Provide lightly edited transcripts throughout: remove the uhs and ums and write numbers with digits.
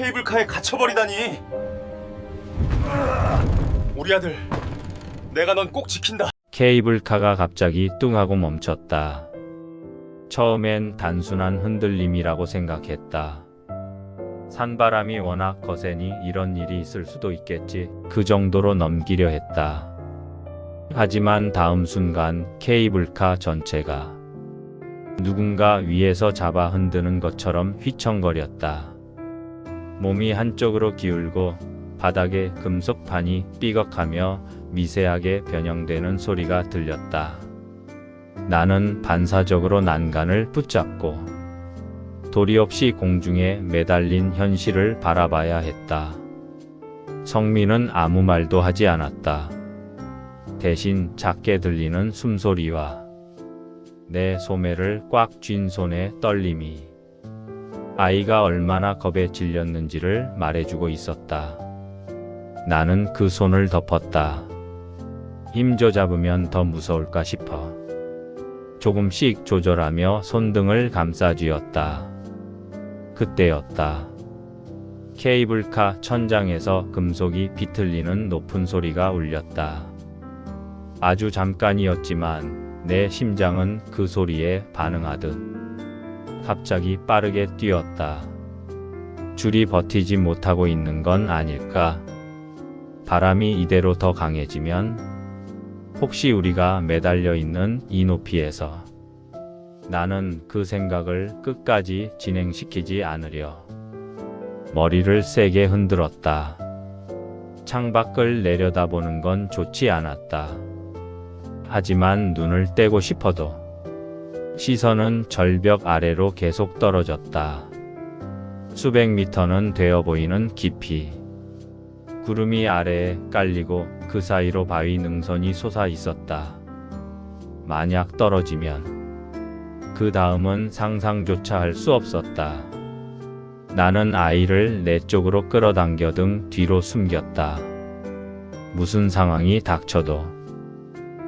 케이블카에 갇혀버리다니. 우리 아들, 내가 넌 꼭 지킨다. 케이블카가 갑자기 뚱 하고 멈췄다. 처음엔 단순한 흔들림이라고 생각했다. 산바람이 워낙 거세니 이런 일이 있을 수도 있겠지. 그 정도로 넘기려 했다. 하지만 다음 순간 케이블카 전체가 누군가 위에서 잡아 흔드는 것처럼 휘청거렸다. 몸이 한쪽으로 기울고 바닥에 금속판이 삐걱하며 미세하게 변형되는 소리가 들렸다. 나는 반사적으로 난간을 붙잡고 도리 없이 공중에 매달린 현실을 바라봐야 했다. 성민은 아무 말도 하지 않았다. 대신 작게 들리는 숨소리와 내 소매를 꽉 쥔 손의 떨림이 아이가 얼마나 겁에 질렸는지를 말해주고 있었다. 나는 그 손을 덮었다. 힘줘잡으면 더 무서울까 싶어. 조금씩 조절하며 손등을 감싸쥐었다. 그때였다. 케이블카 천장에서 금속이 비틀리는 높은 소리가 울렸다. 아주 잠깐이었지만 내 심장은 그 소리에 반응하듯 갑자기 빠르게 뛰었다. 줄이 버티지 못하고 있는 건 아닐까? 바람이 이대로 더 강해지면 혹시 우리가 매달려 있는 이 높이에서 나는 그 생각을 끝까지 진행시키지 않으려 머리를 세게 흔들었다. 창밖을 내려다보는 건 좋지 않았다. 하지만 눈을 떼고 싶어도 시선은 절벽 아래로 계속 떨어졌다. 수백 미터는 되어 보이는 깊이. 구름이 아래에 깔리고 그 사이로 바위 능선이 솟아 있었다. 만약 떨어지면 그 다음은 상상조차 할 수 없었다. 나는 아이를 내 쪽으로 끌어당겨 등 뒤로 숨겼다. 무슨 상황이 닥쳐도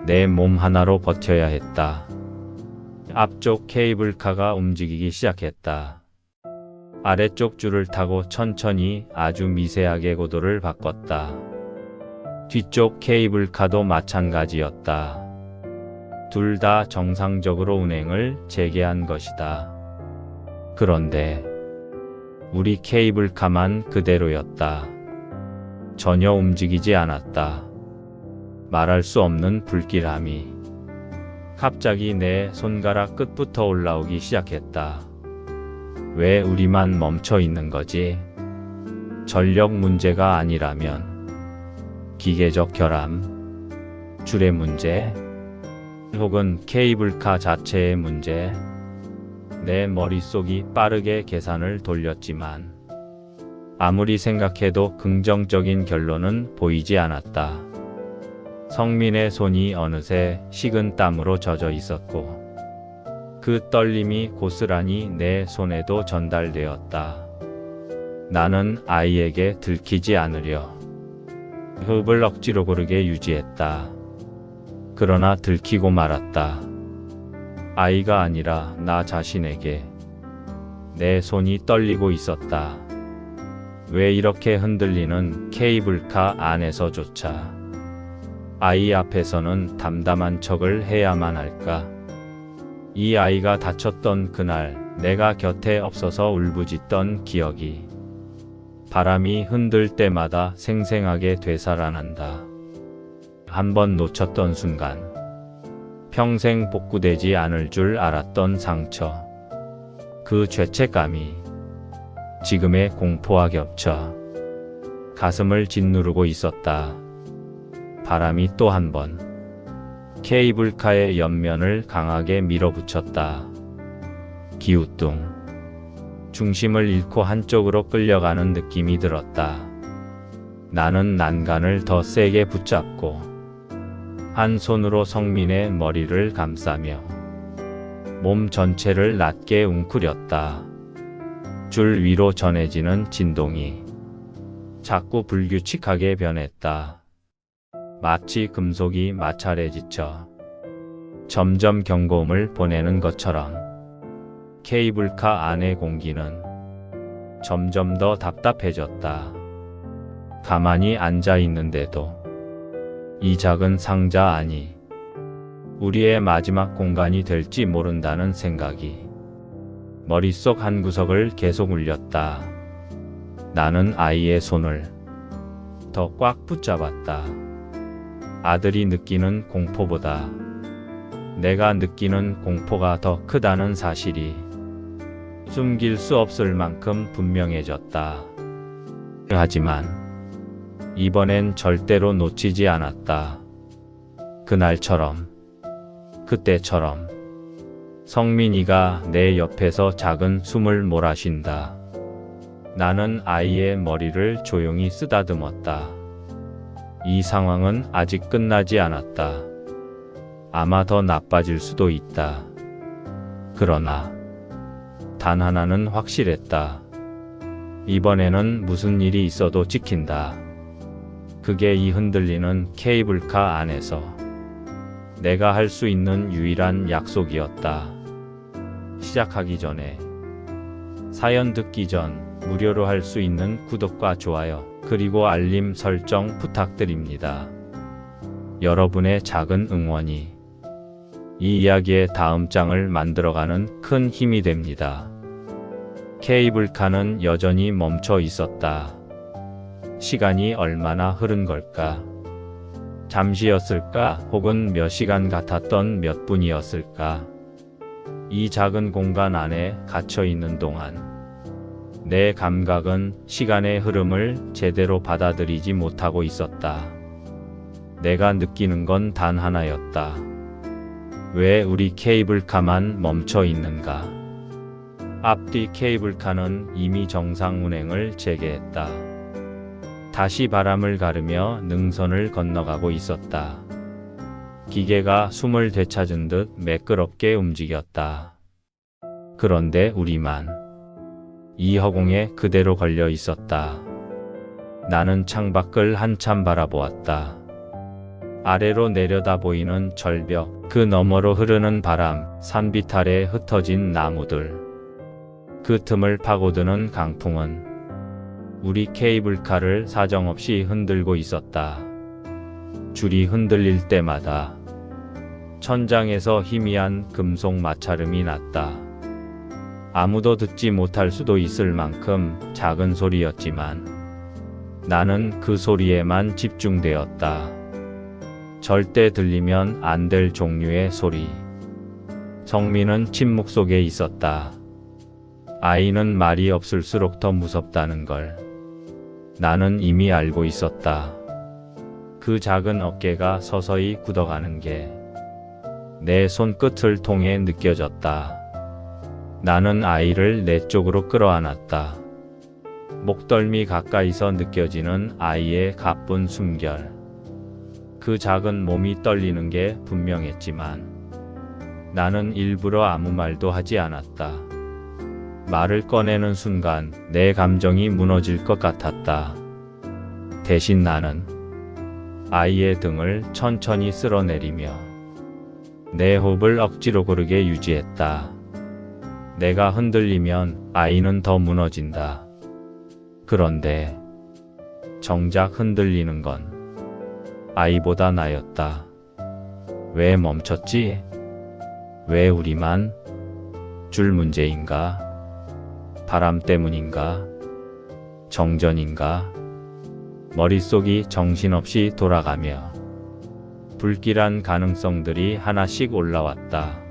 내 몸 하나로 버텨야 했다. 앞쪽 케이블카가 움직이기 시작했다. 아래쪽 줄을 타고 천천히 아주 미세하게 고도를 바꿨다. 뒤쪽 케이블카도 마찬가지였다. 둘 다 정상적으로 운행을 재개한 것이다. 그런데 우리 케이블카만 그대로였다. 전혀 움직이지 않았다. 말할 수 없는 불길함이 갑자기 내 손가락 끝부터 올라오기 시작했다. 왜 우리만 멈춰 있는 거지? 전력 문제가 아니라면 기계적 결함, 줄의 문제, 혹은 케이블카 자체의 문제. 내 머릿속이 빠르게 계산을 돌렸지만 아무리 생각해도 긍정적인 결론은 보이지 않았다. 성민의 손이 어느새 식은 땀으로 젖어 있었고 그 떨림이 고스란히 내 손에도 전달되었다. 나는 아이에게 들키지 않으려 호흡을 억지로 고르게 유지했다. 그러나 들키고 말았다. 아이가 아니라 나 자신에게 내 손이 떨리고 있었다. 왜 이렇게 흔들리는 케이블카 안에서조차 아이 앞에서는 담담한 척을 해야만 할까? 이 아이가 다쳤던 그날 내가 곁에 없어서 울부짖던 기억이 바람이 흔들 때마다 생생하게 되살아난다. 한번 놓쳤던 순간 평생 복구되지 않을 줄 알았던 상처. 그 죄책감이 지금의 공포와 겹쳐 가슴을 짓누르고 있었다. 바람이 또 한 번 케이블카의 옆면을 강하게 밀어붙였다. 기우뚱. 중심을 잃고 한쪽으로 끌려가는 느낌이 들었다. 나는 난간을 더 세게 붙잡고 한 손으로 성민의 머리를 감싸며 몸 전체를 낮게 웅크렸다. 줄 위로 전해지는 진동이 자꾸 불규칙하게 변했다. 마치 금속이 마찰에 지쳐 점점 경고음을 보내는 것처럼. 케이블카 안의 공기는 점점 더 답답해졌다. 가만히 앉아 있는데도 이 작은 상자 안이 우리의 마지막 공간이 될지 모른다는 생각이 머릿속 한 구석을 계속 울렸다. 나는 아이의 손을 더 꽉 붙잡았다. 아들이 느끼는 공포보다 내가 느끼는 공포가 더 크다는 사실이 숨길 수 없을 만큼 분명해졌다. 하지만 이번엔 절대로 놓치지 않았다. 그날처럼, 그때처럼 성민이가 내 옆에서 작은 숨을 몰아쉰다. 나는 아이의 머리를 조용히 쓰다듬었다. 이 상황은 아직 끝나지 않았다. 아마 더 나빠질 수도 있다. 그러나 단 하나는 확실했다. 이번에는 무슨 일이 있어도 지킨다. 그게 이 흔들리는 케이블카 안에서 내가 할 수 있는 유일한 약속이었다. 시작하기 전에 사연 듣기 전 무료로 할 수 있는 구독과 좋아요 그리고 알림 설정 부탁드립니다. 여러분의 작은 응원이 이 이야기의 다음 장을 만들어가는 큰 힘이 됩니다. 케이블카는 여전히 멈춰 있었다. 시간이 얼마나 흐른 걸까? 잠시였을까? 혹은 몇 시간 같았던 몇 분이었을까? 이 작은 공간 안에 갇혀 있는 동안 내 감각은 시간의 흐름을 제대로 받아들이지 못하고 있었다. 내가 느끼는 건 단 하나였다. 왜 우리 케이블카만 멈춰 있는가? 앞뒤 케이블카는 이미 정상 운행을 재개했다. 다시 바람을 가르며 능선을 건너가고 있었다. 기계가 숨을 되찾은 듯 매끄럽게 움직였다. 그런데 우리만 이 허공에 그대로 걸려 있었다. 나는 창밖을 한참 바라보았다. 아래로 내려다 보이는 절벽, 그 너머로 흐르는 바람, 산빛 아래 흩어진 나무들. 그 틈을 파고드는 강풍은 우리 케이블카를 사정없이 흔들고 있었다. 줄이 흔들릴 때마다 천장에서 희미한 금속 마찰음이 났다. 아무도 듣지 못할 수도 있을 만큼 작은 소리였지만 나는 그 소리에만 집중되었다. 절대 들리면 안 될 종류의 소리. 성민은 침묵 속에 있었다. 아이는 말이 없을수록 더 무섭다는 걸 나는 이미 알고 있었다. 그 작은 어깨가 서서히 굳어가는 게 내 손끝을 통해 느껴졌다. 나는 아이를 내 쪽으로 끌어안았다. 목덜미 가까이서 느껴지는 아이의 가쁜 숨결. 그 작은 몸이 떨리는 게 분명했지만 나는 일부러 아무 말도 하지 않았다. 말을 꺼내는 순간 내 감정이 무너질 것 같았다. 대신 나는 아이의 등을 천천히 쓸어내리며 내 호흡을 억지로 고르게 유지했다. 내가 흔들리면 아이는 더 무너진다. 그런데 정작 흔들리는 건 아이보다 나였다. 왜 멈췄지? 왜 우리만? 줄 문제인가? 바람 때문인가? 정전인가? 머릿속이 정신없이 돌아가며 불길한 가능성들이 하나씩 올라왔다.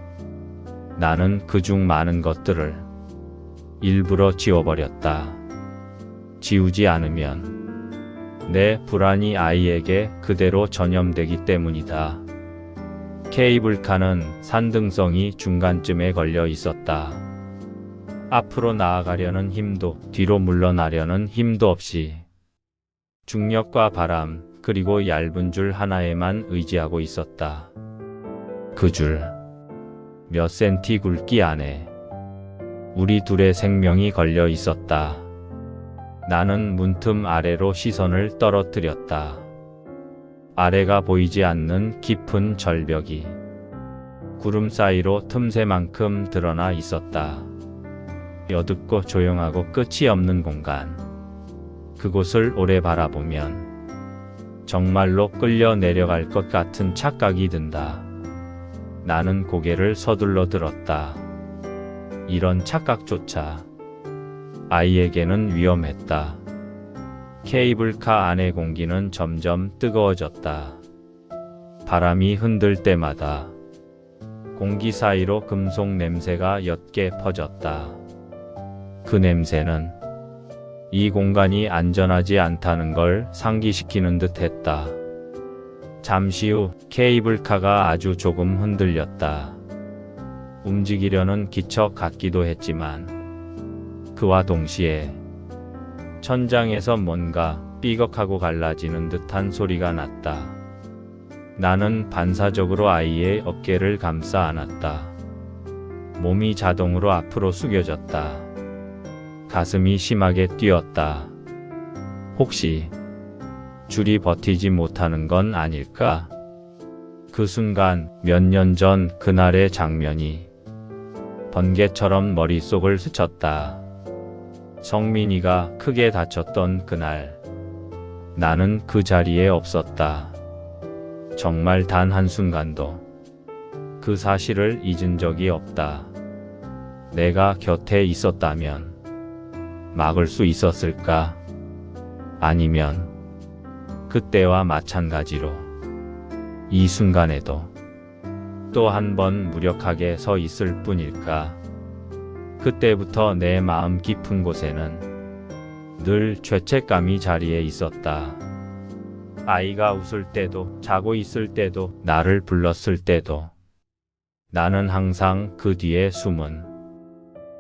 나는 그중 많은 것들을 일부러 지워버렸다. 지우지 않으면 내 불안이 아이에게 그대로 전염되기 때문이다. 케이블카는 산등성이 중간쯤에 걸려 있었다. 앞으로 나아가려는 힘도 뒤로 물러나려는 힘도 없이 중력과 바람 그리고 얇은 줄 하나에만 의지하고 있었다. 그 줄 몇 센티 굵기 안에 우리 둘의 생명이 걸려 있었다. 나는 문틈 아래로 시선을 떨어뜨렸다. 아래가 보이지 않는 깊은 절벽이 구름 사이로 틈새만큼 드러나 있었다. 어둡고 조용하고 끝이 없는 공간. 그곳을 오래 바라보면 정말로 끌려 내려갈 것 같은 착각이 든다. 나는 고개를 서둘러 들었다. 이런 착각조차 아이에게는 위험했다. 케이블카 안의 공기는 점점 뜨거워졌다. 바람이 흔들 때마다 공기 사이로 금속 냄새가 옅게 퍼졌다. 그 냄새는 이 공간이 안전하지 않다는 걸 상기시키는 듯 했다. 잠시 후 케이블카가 아주 조금 흔들렸다. 움직이려는 기척 같기도 했지만 그와 동시에 천장에서 뭔가 삐걱하고 갈라지는 듯한 소리가 났다. 나는 반사적으로 아이의 어깨를 감싸 안았다. 몸이 자동으로 앞으로 숙여졌다. 가슴이 심하게 뛰었다. 혹시 줄이 버티지 못하는 건 아닐까? 그 순간 몇 년 전 그날의 장면이 번개처럼 머릿속을 스쳤다. 성민이가 크게 다쳤던 그날, 나는 그 자리에 없었다. 정말 단 한순간도 그 사실을 잊은 적이 없다. 내가 곁에 있었다면 막을 수 있었을까? 아니면 그때와 마찬가지로 이 순간에도 또 한 번 무력하게 서 있을 뿐일까? 그때부터 내 마음 깊은 곳에는 늘 죄책감이 자리에 있었다. 아이가 웃을 때도, 자고 있을 때도, 나를 불렀을 때도 나는 항상 그 뒤에 숨은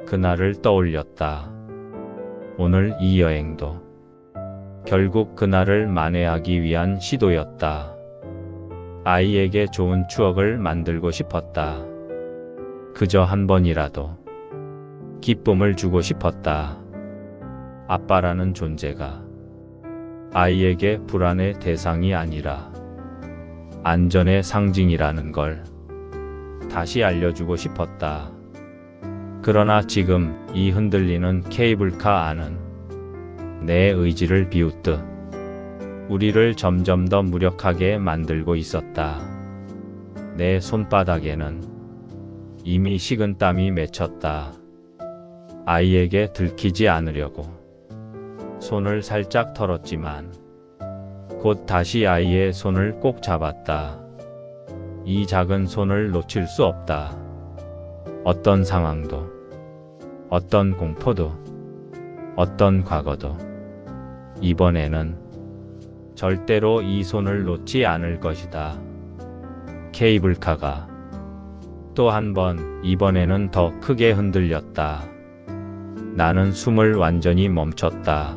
그날을 떠올렸다. 오늘 이 여행도 결국 그날을 만회하기 위한 시도였다. 아이에게 좋은 추억을 만들고 싶었다. 그저 한 번이라도 기쁨을 주고 싶었다. 아빠라는 존재가 아이에게 불안의 대상이 아니라 안전의 상징이라는 걸 다시 알려주고 싶었다. 그러나 지금 이 흔들리는 케이블카 안은 내 의지를 비웃듯 우리를 점점 더 무력하게 만들고 있었다. 내 손바닥에는 이미 식은 땀이 맺혔다. 아이에게 들키지 않으려고 손을 살짝 털었지만 곧 다시 아이의 손을 꼭 잡았다. 이 작은 손을 놓칠 수 없다. 어떤 상황도, 어떤 공포도, 어떤 과거도 이번에는 절대로 이 손을 놓지 않을 것이다. 케이블카가 또 한 번 이번에는 더 크게 흔들렸다. 나는 숨을 완전히 멈췄다.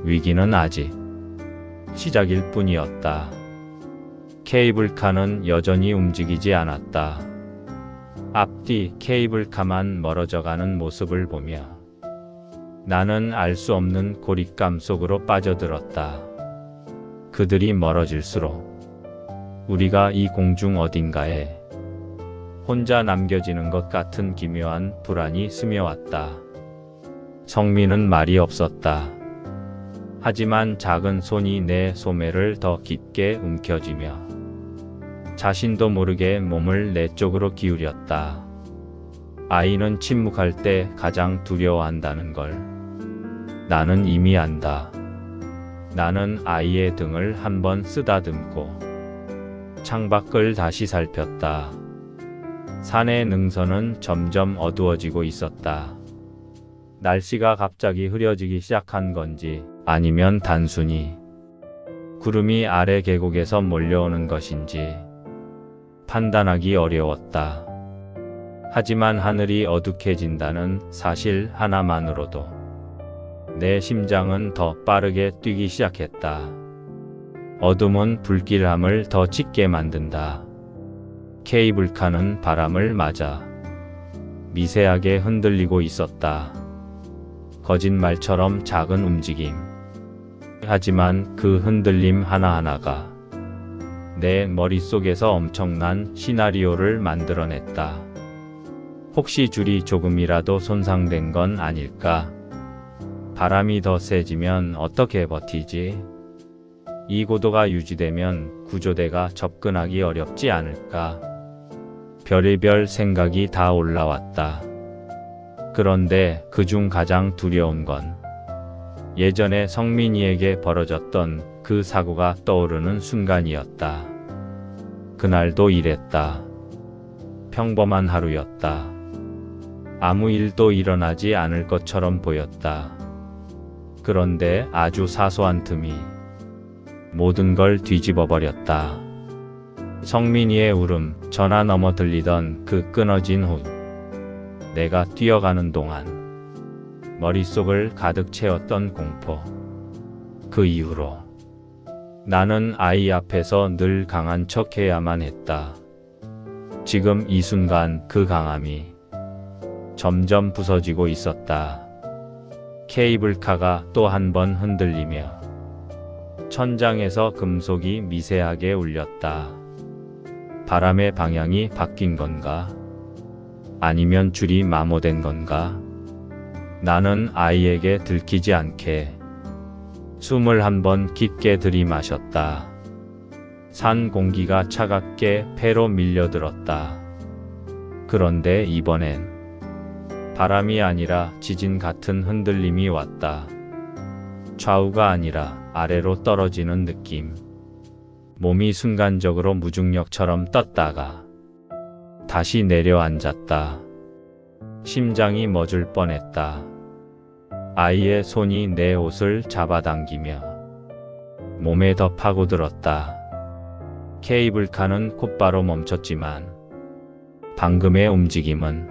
위기는 아직 시작일 뿐이었다. 케이블카는 여전히 움직이지 않았다. 앞뒤 케이블카만 멀어져가는 모습을 보며 나는 알 수 없는 고립감 속으로 빠져들었다. 그들이 멀어질수록 우리가 이 공중 어딘가에 혼자 남겨지는 것 같은 기묘한 불안이 스며왔다. 성민은 말이 없었다. 하지만 작은 손이 내 소매를 더 깊게 움켜쥐며 자신도 모르게 몸을 내 쪽으로 기울였다. 아이는 침묵할 때 가장 두려워한다는 걸 나는 이미 안다. 나는 아이의 등을 한번 쓰다듬고 창밖을 다시 살폈다. 산의 능선은 점점 어두워지고 있었다. 날씨가 갑자기 흐려지기 시작한 건지 아니면 단순히 구름이 아래 계곡에서 몰려오는 것인지 판단하기 어려웠다. 하지만 하늘이 어둑해진다는 사실 하나만으로도 내 심장은 더 빠르게 뛰기 시작했다. 어둠은 불길함을 더 짙게 만든다. 케이블카는 바람을 맞아 미세하게 흔들리고 있었다. 거짓말처럼 작은 움직임. 하지만 그 흔들림 하나하나가 내 머릿속에서 엄청난 시나리오를 만들어냈다. 혹시 줄이 조금이라도 손상된 건 아닐까? 바람이 더 세지면 어떻게 버티지? 이 고도가 유지되면 구조대가 접근하기 어렵지 않을까? 별의별 생각이 다 올라왔다. 그런데 그중 가장 두려운 건 예전에 성민이에게 벌어졌던 그 사고가 떠오르는 순간이었다. 그날도 이랬다. 평범한 하루였다. 아무 일도 일어나지 않을 것처럼 보였다. 그런데 아주 사소한 틈이 모든 걸 뒤집어 버렸다. 성민이의 울음, 전화 너머 들리던 그 끊어진 호흡. 내가 뛰어가는 동안 머릿속을 가득 채웠던 공포. 그 이후로 나는 아이 앞에서 늘 강한 척 해야만 했다. 지금 이 순간 그 강함이 점점 부서지고 있었다. 케이블카가 또 한 번 흔들리며 천장에서 금속이 미세하게 울렸다. 바람의 방향이 바뀐 건가? 아니면 줄이 마모된 건가? 나는 아이에게 들키지 않게 숨을 한 번 깊게 들이마셨다. 산 공기가 차갑게 폐로 밀려들었다. 그런데 이번엔 바람이 아니라 지진 같은 흔들림이 왔다. 좌우가 아니라 아래로 떨어지는 느낌. 몸이 순간적으로 무중력처럼 떴다가 다시 내려앉았다. 심장이 멎을 뻔했다. 아이의 손이 내 옷을 잡아당기며 몸에 더 파고들었다. 케이블카는 곧바로 멈췄지만 방금의 움직임은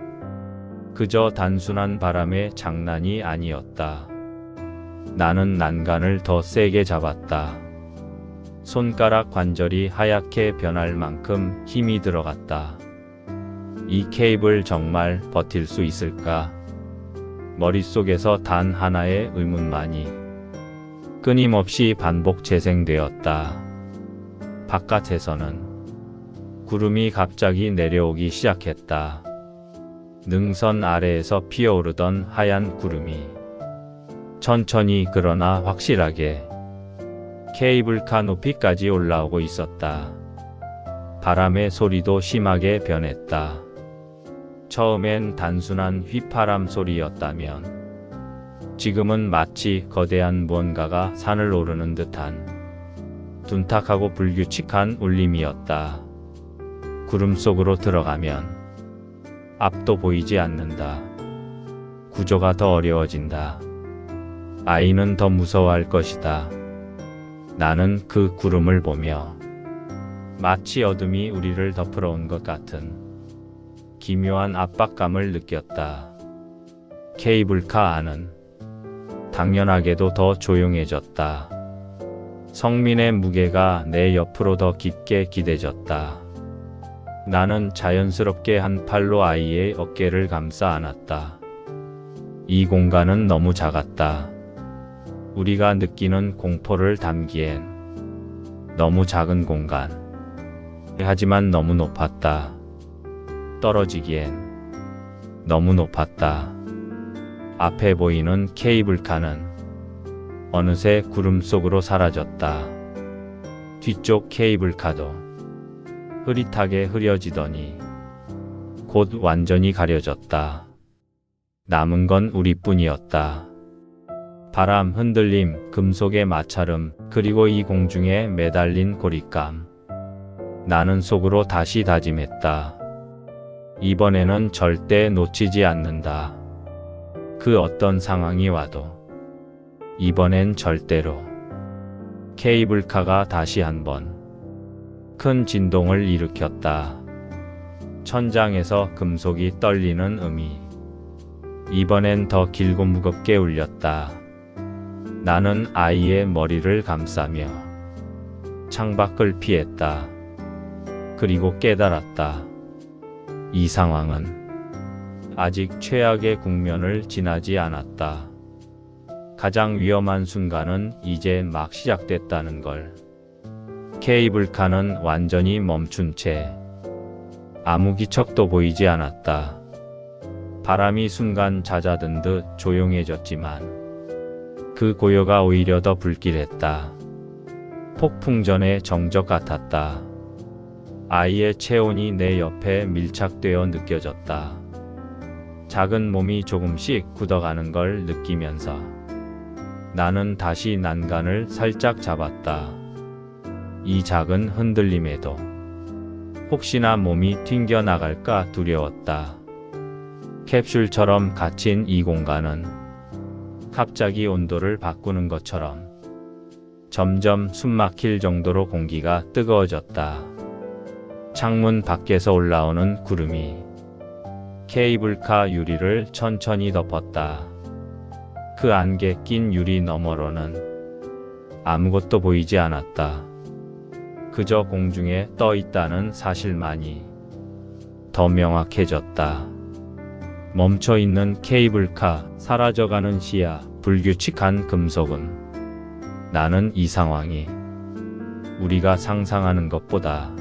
그저 단순한 바람의 장난이 아니었다. 나는 난간을 더 세게 잡았다. 손가락 관절이 하얗게 변할 만큼 힘이 들어갔다. 이 케이블 정말 버틸 수 있을까? 머릿속에서 단 하나의 의문만이 끊임없이 반복 재생되었다. 바깥에서는 구름이 갑자기 내려오기 시작했다. 능선 아래에서 피어오르던 하얀 구름이 천천히 그러나 확실하게 케이블카 높이까지 올라오고 있었다. 바람의 소리도 심하게 변했다. 처음엔 단순한 휘파람 소리였다면 지금은 마치 거대한 무언가가 산을 오르는 듯한 둔탁하고 불규칙한 울림이었다. 구름 속으로 들어가면 앞도 보이지 않는다. 구조가 더 어려워진다. 아이는 더 무서워할 것이다. 나는 그 구름을 보며 마치 어둠이 우리를 덮으러 온 것 같은 기묘한 압박감을 느꼈다. 케이블카 안은 당연하게도 더 조용해졌다. 성민의 무게가 내 옆으로 더 깊게 기대졌다. 나는 자연스럽게 한 팔로 아이의 어깨를 감싸 안았다. 이 공간은 너무 작았다. 우리가 느끼는 공포를 담기엔 너무 작은 공간. 하지만 너무 높았다. 떨어지기엔 너무 높았다. 앞에 보이는 케이블카는 어느새 구름 속으로 사라졌다. 뒤쪽 케이블카도 흐릿하게 흐려지더니 곧 완전히 가려졌다. 남은 건 우리뿐이었다. 바람, 흔들림, 금속의 마찰음, 그리고 이 공중에 매달린 고립감. 나는 속으로 다시 다짐했다. 이번에는 절대 놓치지 않는다. 그 어떤 상황이 와도 이번엔 절대로. 케이블카가 다시 한번 큰 진동을 일으켰다. 천장에서 금속이 떨리는 음이 이번엔 더 길고 무겁게 울렸다. 나는 아이의 머리를 감싸며 창밖을 피했다. 그리고 깨달았다. 이 상황은 아직 최악의 국면을 지나지 않았다. 가장 위험한 순간은 이제 막 시작됐다는 걸. 케이블카는 완전히 멈춘 채 아무 기척도 보이지 않았다. 바람이 순간 잦아든 듯 조용해졌지만 그 고요가 오히려 더 불길했다. 폭풍 전의 정적 같았다. 아이의 체온이 내 옆에 밀착되어 느껴졌다. 작은 몸이 조금씩 굳어가는 걸 느끼면서 나는 다시 난간을 살짝 잡았다. 이 작은 흔들림에도 혹시나 몸이 튕겨나갈까 두려웠다. 캡슐처럼 갇힌 이 공간은 갑자기 온도를 바꾸는 것처럼 점점 숨막힐 정도로 공기가 뜨거워졌다. 창문 밖에서 올라오는 구름이 케이블카 유리를 천천히 덮었다. 그 안개 낀 유리 너머로는 아무것도 보이지 않았다. 그저 공중에 떠 있다는 사실만이 더 명확해졌다. 멈춰 있는 케이블카, 사라져가는 시야, 불규칙한 금속음. 나는 이 상황이 우리가 상상하는 것보다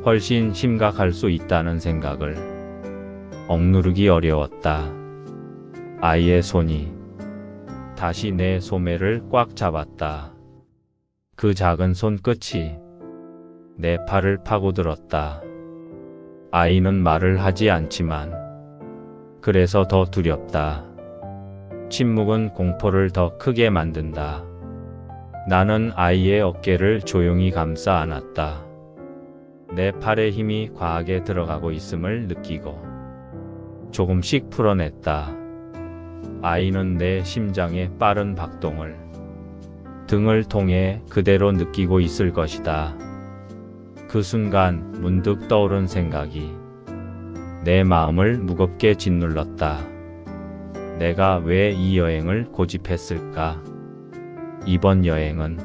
훨씬 심각할 수 있다는 생각을 억누르기 어려웠다. 아이의 손이 다시 내 소매를 꽉 잡았다. 그 작은 손끝이 내 팔을 파고들었다. 아이는 말을 하지 않지만 그래서 더 두렵다. 침묵은 공포를 더 크게 만든다. 나는 아이의 어깨를 조용히 감싸 안았다. 내 팔에 힘이 과하게 들어가고 있음을 느끼고 조금씩 풀어냈다. 아이는 내 심장의 빠른 박동을 등을 통해 그대로 느끼고 있을 것이다. 그 순간 문득 떠오른 생각이 내 마음을 무겁게 짓눌렀다. 내가 왜 이 여행을 고집했을까? 이번 여행은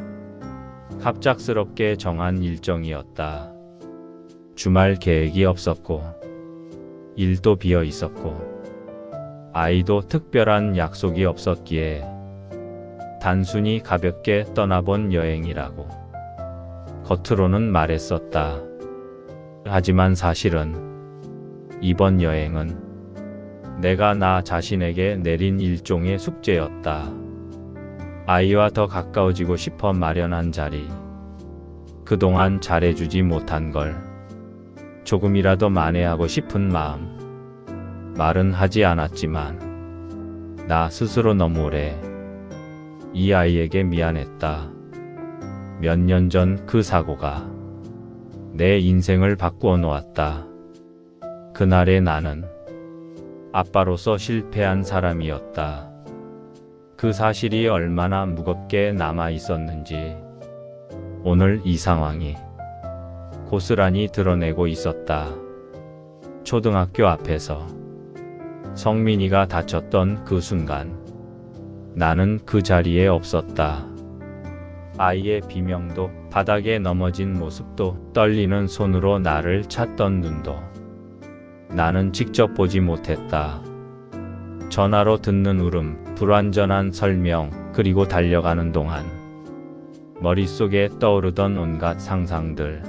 갑작스럽게 정한 일정이었다. 주말 계획이 없었고, 일도 비어 있었고, 아이도 특별한 약속이 없었기에 단순히 가볍게 떠나본 여행이라고 겉으로는 말했었다. 하지만 사실은 이번 여행은 내가 나 자신에게 내린 일종의 숙제였다. 아이와 더 가까워지고 싶어 마련한 자리, 그동안 잘해주지 못한 걸 조금이라도 만회하고 싶은 마음, 말은 하지 않았지만 나 스스로 너무 오래 이 아이에게 미안했다. 몇 년 전 그 사고가 내 인생을 바꾸어 놓았다. 그날의 나는 아빠로서 실패한 사람이었다. 그 사실이 얼마나 무겁게 남아 있었는지 오늘 이 상황이 고스란히 드러내고 있었다. 초등학교 앞에서 성민이가 다쳤던 그 순간 나는 그 자리에 없었다. 아이의 비명도, 바닥에 넘어진 모습도, 떨리는 손으로 나를 찾던 눈도 나는 직접 보지 못했다. 전화로 듣는 울음, 불완전한 설명, 그리고 달려가는 동안 머릿속에 떠오르던 온갖 상상들.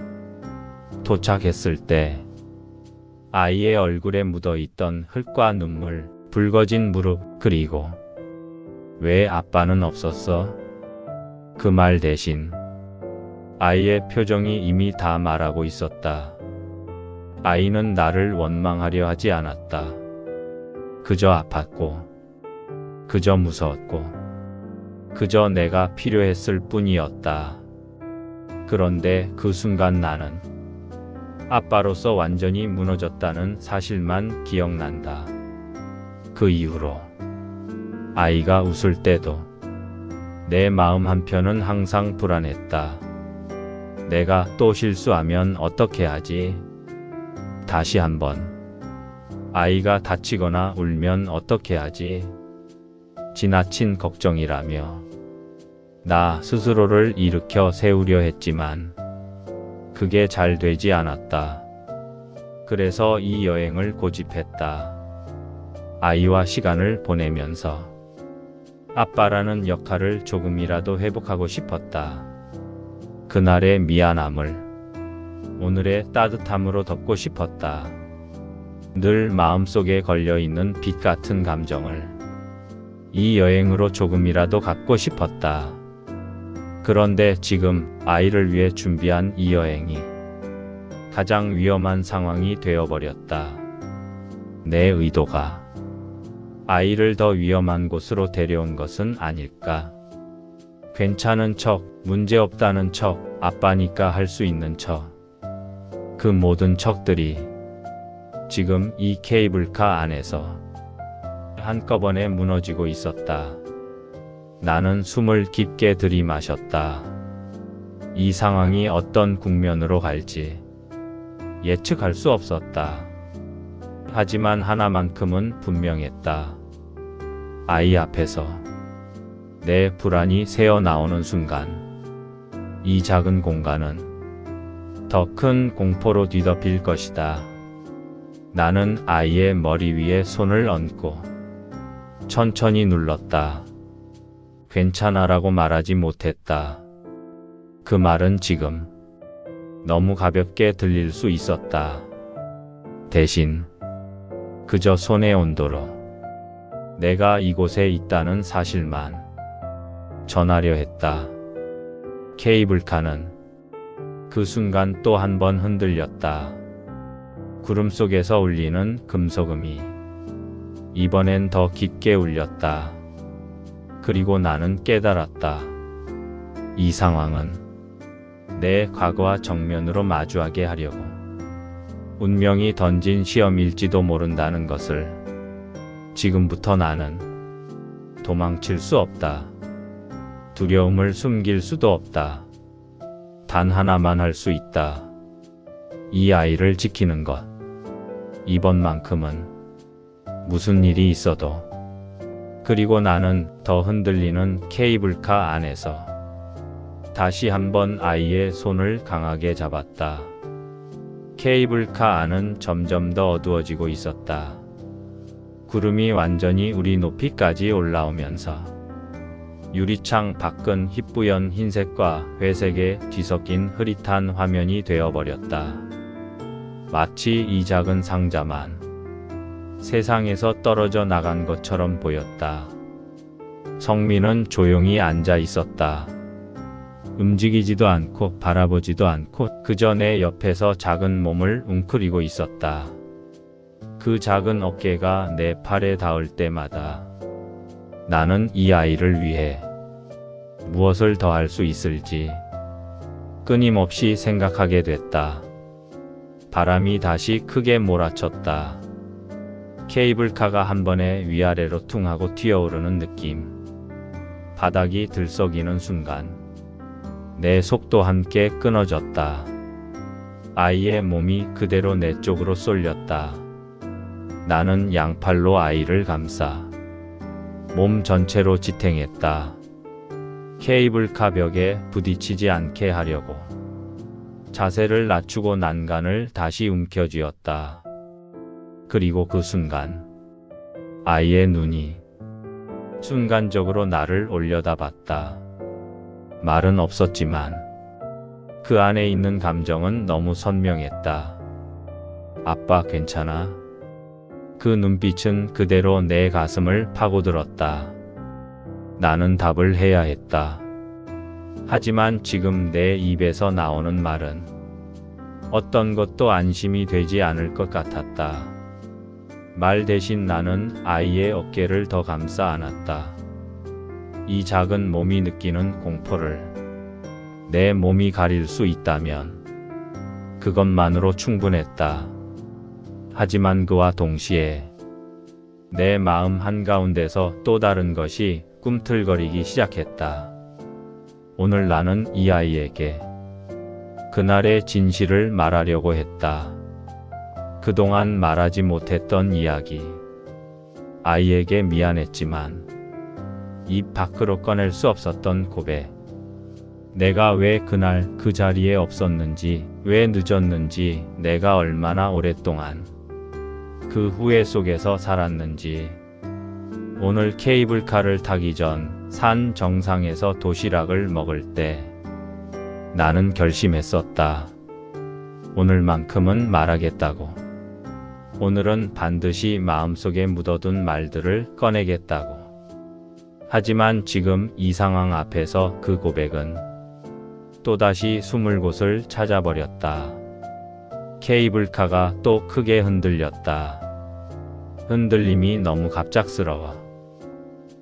도착했을 때 아이의 얼굴에 묻어있던 흙과 눈물, 붉어진 무릎, 그리고 왜 아빠는 없었어? 그 말 대신 아이의 표정이 이미 다 말하고 있었다. 아이는 나를 원망하려 하지 않았다. 그저 아팠고, 그저 무서웠고, 그저 내가 필요했을 뿐이었다. 그런데 그 순간 나는 아빠로서 완전히 무너졌다는 사실만 기억난다. 그 이후로 아이가 웃을 때도 내 마음 한편은 항상 불안했다. 내가 또 실수하면 어떻게 하지? 다시 한번 아이가 다치거나 울면 어떻게 하지? 지나친 걱정이라며 나 스스로를 일으켜 세우려 했지만 그게 잘 되지 않았다. 그래서 이 여행을 고집했다. 아이와 시간을 보내면서 아빠라는 역할을 조금이라도 회복하고 싶었다. 그날의 미안함을 오늘의 따뜻함으로 덮고 싶었다. 늘 마음속에 걸려있는 빛 같은 감정을 이 여행으로 조금이라도 갖고 싶었다. 그런데 지금 아이를 위해 준비한 이 여행이 가장 위험한 상황이 되어버렸다. 내 의도가 아이를 더 위험한 곳으로 데려온 것은 아닐까? 괜찮은 척, 문제없다는 척, 아빠니까 할 수 있는 척. 그 모든 척들이 지금 이 케이블카 안에서 한꺼번에 무너지고 있었다. 나는 숨을 깊게 들이마셨다. 이 상황이 어떤 국면으로 갈지 예측할 수 없었다. 하지만 하나만큼은 분명했다. 아이 앞에서 내 불안이 새어나오는 순간 이 작은 공간은 더 큰 공포로 뒤덮일 것이다. 나는 아이의 머리 위에 손을 얹고 천천히 눌렀다. 괜찮아라고 말하지 못했다. 그 말은 지금 너무 가볍게 들릴 수 있었다. 대신 그저 손의 온도로 내가 이곳에 있다는 사실만 전하려 했다. 케이블카는 그 순간 또 한 번 흔들렸다. 구름 속에서 울리는 금소금이 이번엔 더 깊게 울렸다. 그리고 나는 깨달았다. 이 상황은 내 과거와 정면으로 마주하게 하려고 운명이 던진 시험일지도 모른다는 것을. 지금부터 나는 도망칠 수 없다. 두려움을 숨길 수도 없다. 단 하나만 할 수 있다. 이 아이를 지키는 것. 이번만큼은 무슨 일이 있어도. 그리고 나는 더 흔들리는 케이블카 안에서 다시 한번 아이의 손을 강하게 잡았다. 케이블카 안은 점점 더 어두워지고 있었다. 구름이 완전히 우리 높이까지 올라오면서 유리창 밖은 희뿌연 흰색과 회색에 뒤섞인 흐릿한 화면이 되어버렸다. 마치 이 작은 상자만 세상에서 떨어져 나간 것처럼 보였다. 성민은 조용히 앉아 있었다. 움직이지도 않고 바라보지도 않고 그저 내 옆에서 작은 몸을 웅크리고 있었다. 그 작은 어깨가 내 팔에 닿을 때마다 나는 이 아이를 위해 무엇을 더 할 수 있을지 끊임없이 생각하게 됐다. 바람이 다시 크게 몰아쳤다. 케이블카가 한 번에 위아래로 퉁하고 튀어오르는 느낌. 바닥이 들썩이는 순간 내 속도 함께 끊어졌다. 아이의 몸이 그대로 내 쪽으로 쏠렸다. 나는 양팔로 아이를 감싸 몸 전체로 지탱했다. 케이블카 벽에 부딪히지 않게 하려고 자세를 낮추고 난간을 다시 움켜쥐었다. 그리고 그 순간 아이의 눈이 순간적으로 나를 올려다봤다. 말은 없었지만 그 안에 있는 감정은 너무 선명했다. 아빠 괜찮아? 그 눈빛은 그대로 내 가슴을 파고들었다. 나는 답을 해야 했다. 하지만 지금 내 입에서 나오는 말은 어떤 것도 안심이 되지 않을 것 같았다. 말 대신 나는 아이의 어깨를 더 감싸 안았다. 이 작은 몸이 느끼는 공포를 내 몸이 가릴 수 있다면 그것만으로 충분했다. 하지만 그와 동시에 내 마음 한가운데서 또 다른 것이 꿈틀거리기 시작했다. 오늘 나는 이 아이에게 그날의 진실을 말하려고 했다. 그동안 말하지 못했던 이야기. 아이에게 미안했지만 입 밖으로 꺼낼 수 없었던 고백. 내가 왜 그날 그 자리에 없었는지, 왜 늦었는지, 내가 얼마나 오랫동안 그 후회 속에서 살았는지. 오늘 케이블카를 타기 전 산 정상에서 도시락을 먹을 때 나는 결심했었다. 오늘만큼은 말하겠다고. 오늘은 반드시 마음속에 묻어둔 말들을 꺼내겠다고. 하지만 지금 이 상황 앞에서 그 고백은 또다시 숨을 곳을 찾아버렸다. 케이블카가 또 크게 흔들렸다. 흔들림이 너무 갑작스러워.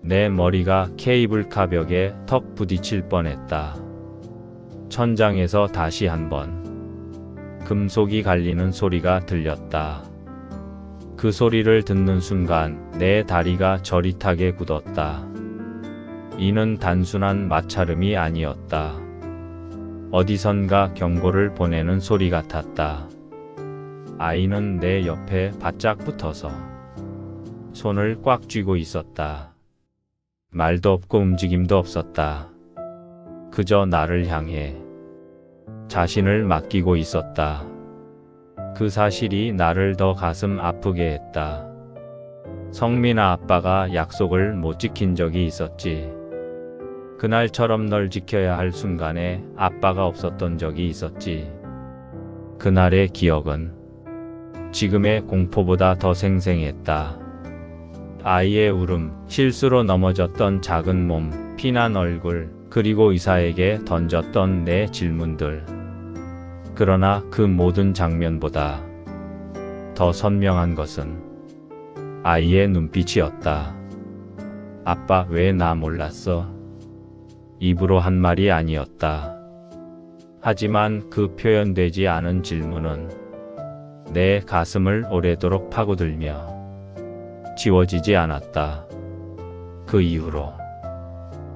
내 머리가 케이블카 벽에 턱 부딪힐 뻔했다. 천장에서 다시 한번 금속이 갈리는 소리가 들렸다. 그 소리를 듣는 순간 내 다리가 저릿하게 굳었다. 이는 단순한 마찰음이 아니었다. 어디선가 경고를 보내는 소리 같았다. 아이는 내 옆에 바짝 붙어서 손을 꽉 쥐고 있었다. 말도 없고 움직임도 없었다. 그저 나를 향해 자신을 맡기고 있었다. 그 사실이 나를 더 가슴 아프게 했다. 성민아, 아빠가 약속을 못 지킨 적이 있었지. 그날처럼 널 지켜야 할 순간에 아빠가 없었던 적이 있었지. 그날의 기억은 지금의 공포보다 더 생생했다. 아이의 울음, 실수로 넘어졌던 작은 몸, 피난 얼굴, 그리고 의사에게 던졌던 내 질문들. 그러나 그 모든 장면보다 더 선명한 것은 아이의 눈빛이었다. 아빠, 왜 나 몰랐어? 입으로 한 말이 아니었다. 하지만 그 표현되지 않은 질문은 내 가슴을 오래도록 파고들며 지워지지 않았다. 그 이후로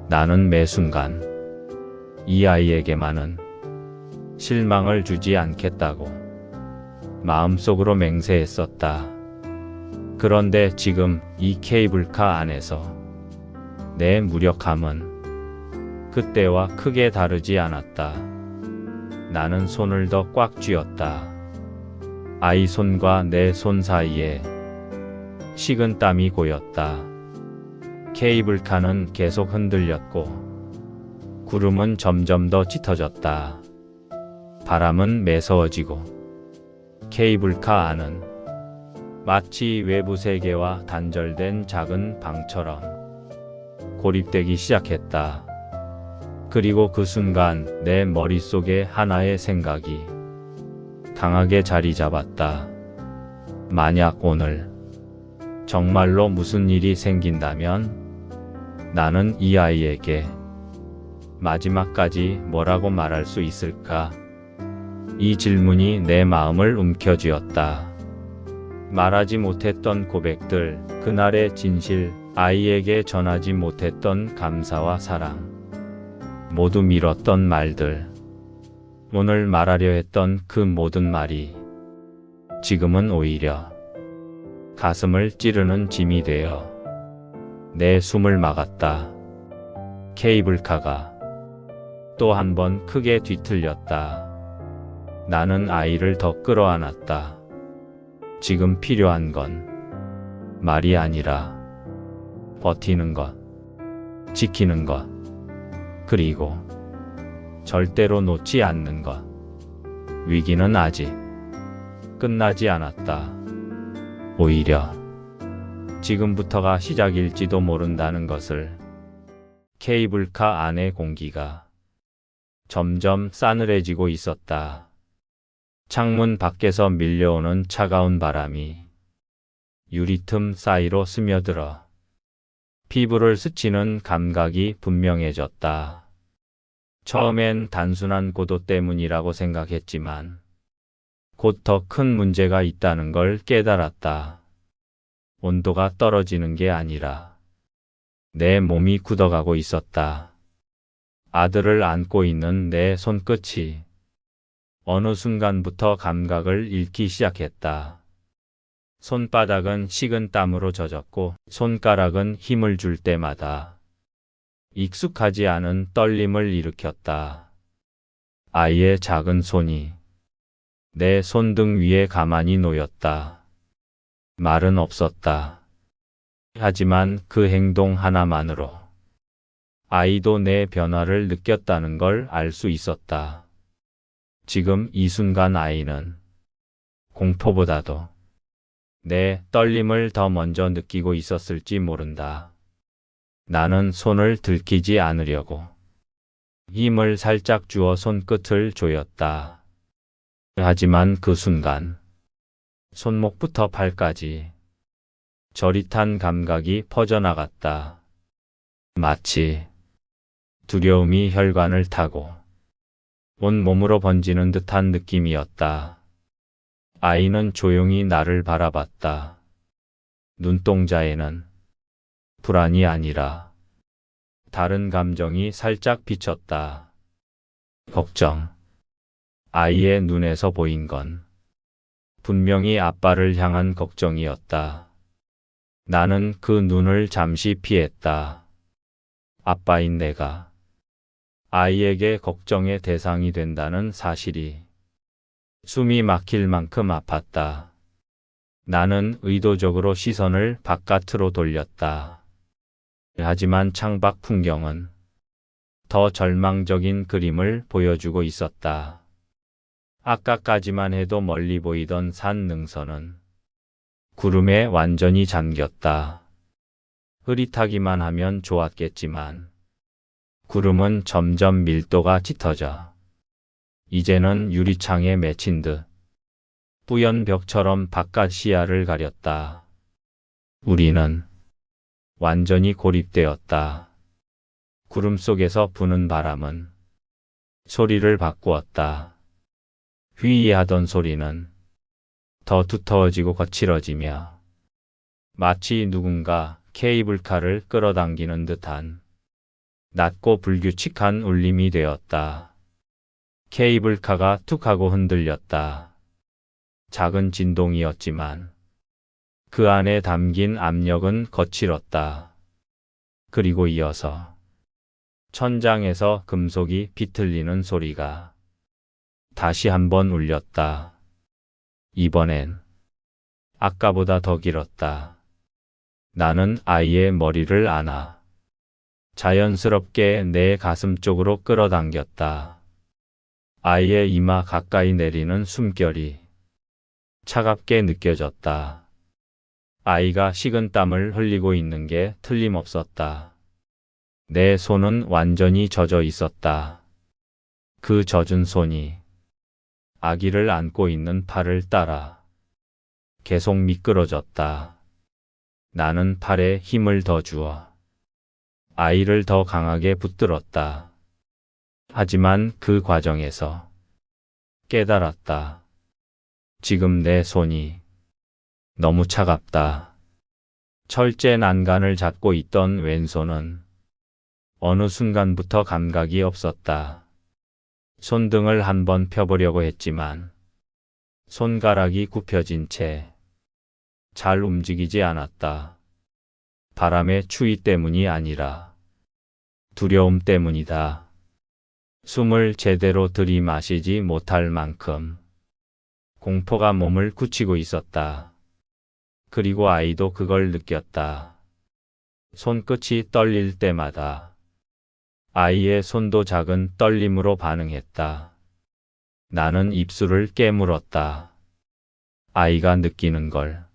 나는 매 순간 이 아이에게만은 실망을 주지 않겠다고 마음속으로 맹세했었다. 그런데 지금 이 케이블카 안에서 내 무력함은 그때와 크게 다르지 않았다. 나는 손을 더 꽉 쥐었다. 아이 손과 내 손 사이에 식은 땀이 고였다. 케이블카는 계속 흔들렸고 구름은 점점 더 짙어졌다. 바람은 매서워지고 케이블카 안은 마치 외부 세계와 단절된 작은 방처럼 고립되기 시작했다. 그리고 그 순간 내 머릿속에 하나의 생각이 강하게 자리 잡았다. 만약 오늘 정말로 무슨 일이 생긴다면 나는 이 아이에게 마지막까지 뭐라고 말할 수 있을까? 이 질문이 내 마음을 움켜쥐었다. 말하지 못했던 고백들, 그날의 진실, 아이에게 전하지 못했던 감사와 사랑, 모두 미뤘던 말들, 오늘 말하려 했던 그 모든 말이 지금은 오히려 가슴을 찌르는 짐이 되어 내 숨을 막았다. 케이블카가 또 한 번 크게 뒤틀렸다. 나는 아이를 더 끌어안았다. 지금 필요한 건 말이 아니라 버티는 것, 지키는 것, 그리고 절대로 놓지 않는 것. 위기는 아직 끝나지 않았다. 오히려 지금부터가 시작일지도 모른다는 것을. 케이블카 안의 공기가 점점 싸늘해지고 있었다. 창문 밖에서 밀려오는 차가운 바람이 유리 틈 사이로 스며들어 피부를 스치는 감각이 분명해졌다. 처음엔 단순한 고도 때문이라고 생각했지만 곧 더 큰 문제가 있다는 걸 깨달았다. 온도가 떨어지는 게 아니라 내 몸이 굳어가고 있었다. 아들을 안고 있는 내 손끝이 어느 순간부터 감각을 잃기 시작했다. 손바닥은 식은 땀으로 젖었고 손가락은 힘을 줄 때마다 익숙하지 않은 떨림을 일으켰다. 아이의 작은 손이 내 손등 위에 가만히 놓였다. 말은 없었다. 하지만 그 행동 하나만으로 아이도 내 변화를 느꼈다는 걸 알 수 있었다. 지금 이 순간 아이는 공포보다도 내 떨림을 더 먼저 느끼고 있었을지 모른다. 나는 손을 들키지 않으려고 힘을 살짝 주어 손끝을 조였다. 하지만 그 순간 손목부터 발까지 저릿한 감각이 퍼져나갔다. 마치 두려움이 혈관을 타고 온 몸으로 번지는 듯한 느낌이었다. 아이는 조용히 나를 바라봤다. 눈동자에는 불안이 아니라 다른 감정이 살짝 비쳤다. 걱정. 아이의 눈에서 보인 건 분명히 아빠를 향한 걱정이었다. 나는 그 눈을 잠시 피했다. 아빠인 내가 아이에게 걱정의 대상이 된다는 사실이 숨이 막힐 만큼 아팠다. 나는 의도적으로 시선을 바깥으로 돌렸다. 하지만 창밖 풍경은 더 절망적인 그림을 보여주고 있었다. 아까까지만 해도 멀리 보이던 산 능선은 구름에 완전히 잠겼다. 흐릿하기만 하면 좋았겠지만 구름은 점점 밀도가 짙어져 이제는 유리창에 맺힌 듯 뿌연 벽처럼 바깥 시야를 가렸다. 우리는 완전히 고립되었다. 구름 속에서 부는 바람은 소리를 바꾸었다. 휘이하던 소리는 더 두터워지고 거칠어지며 마치 누군가 케이블카를 끌어당기는 듯한 낮고 불규칙한 울림이 되었다. 케이블카가 툭 하고 흔들렸다. 작은 진동이었지만 그 안에 담긴 압력은 거칠었다. 그리고 이어서 천장에서 금속이 비틀리는 소리가 다시 한번 울렸다. 이번엔 아까보다 더 길었다. 나는 아이의 머리를 안아 자연스럽게 내 가슴 쪽으로 끌어당겼다. 아이의 이마 가까이 내리는 숨결이 차갑게 느껴졌다. 아이가 식은 땀을 흘리고 있는 게 틀림없었다. 내 손은 완전히 젖어 있었다. 그 젖은 손이 아기를 안고 있는 팔을 따라 계속 미끄러졌다. 나는 팔에 힘을 더 주어 아이를 더 강하게 붙들었다. 하지만 그 과정에서 깨달았다. 지금 내 손이 너무 차갑다. 철제 난간을 잡고 있던 왼손은 어느 순간부터 감각이 없었다. 손등을 한번 펴보려고 했지만 손가락이 굽혀진 채 잘 움직이지 않았다. 바람의 추위 때문이 아니라 두려움 때문이다. 숨을 제대로 들이마시지 못할 만큼 공포가 몸을 굳히고 있었다. 그리고 아이도 그걸 느꼈다. 손끝이 떨릴 때마다 아이의 손도 작은 떨림으로 반응했다. 나는 입술을 깨물었다. 아이가 느끼는 걸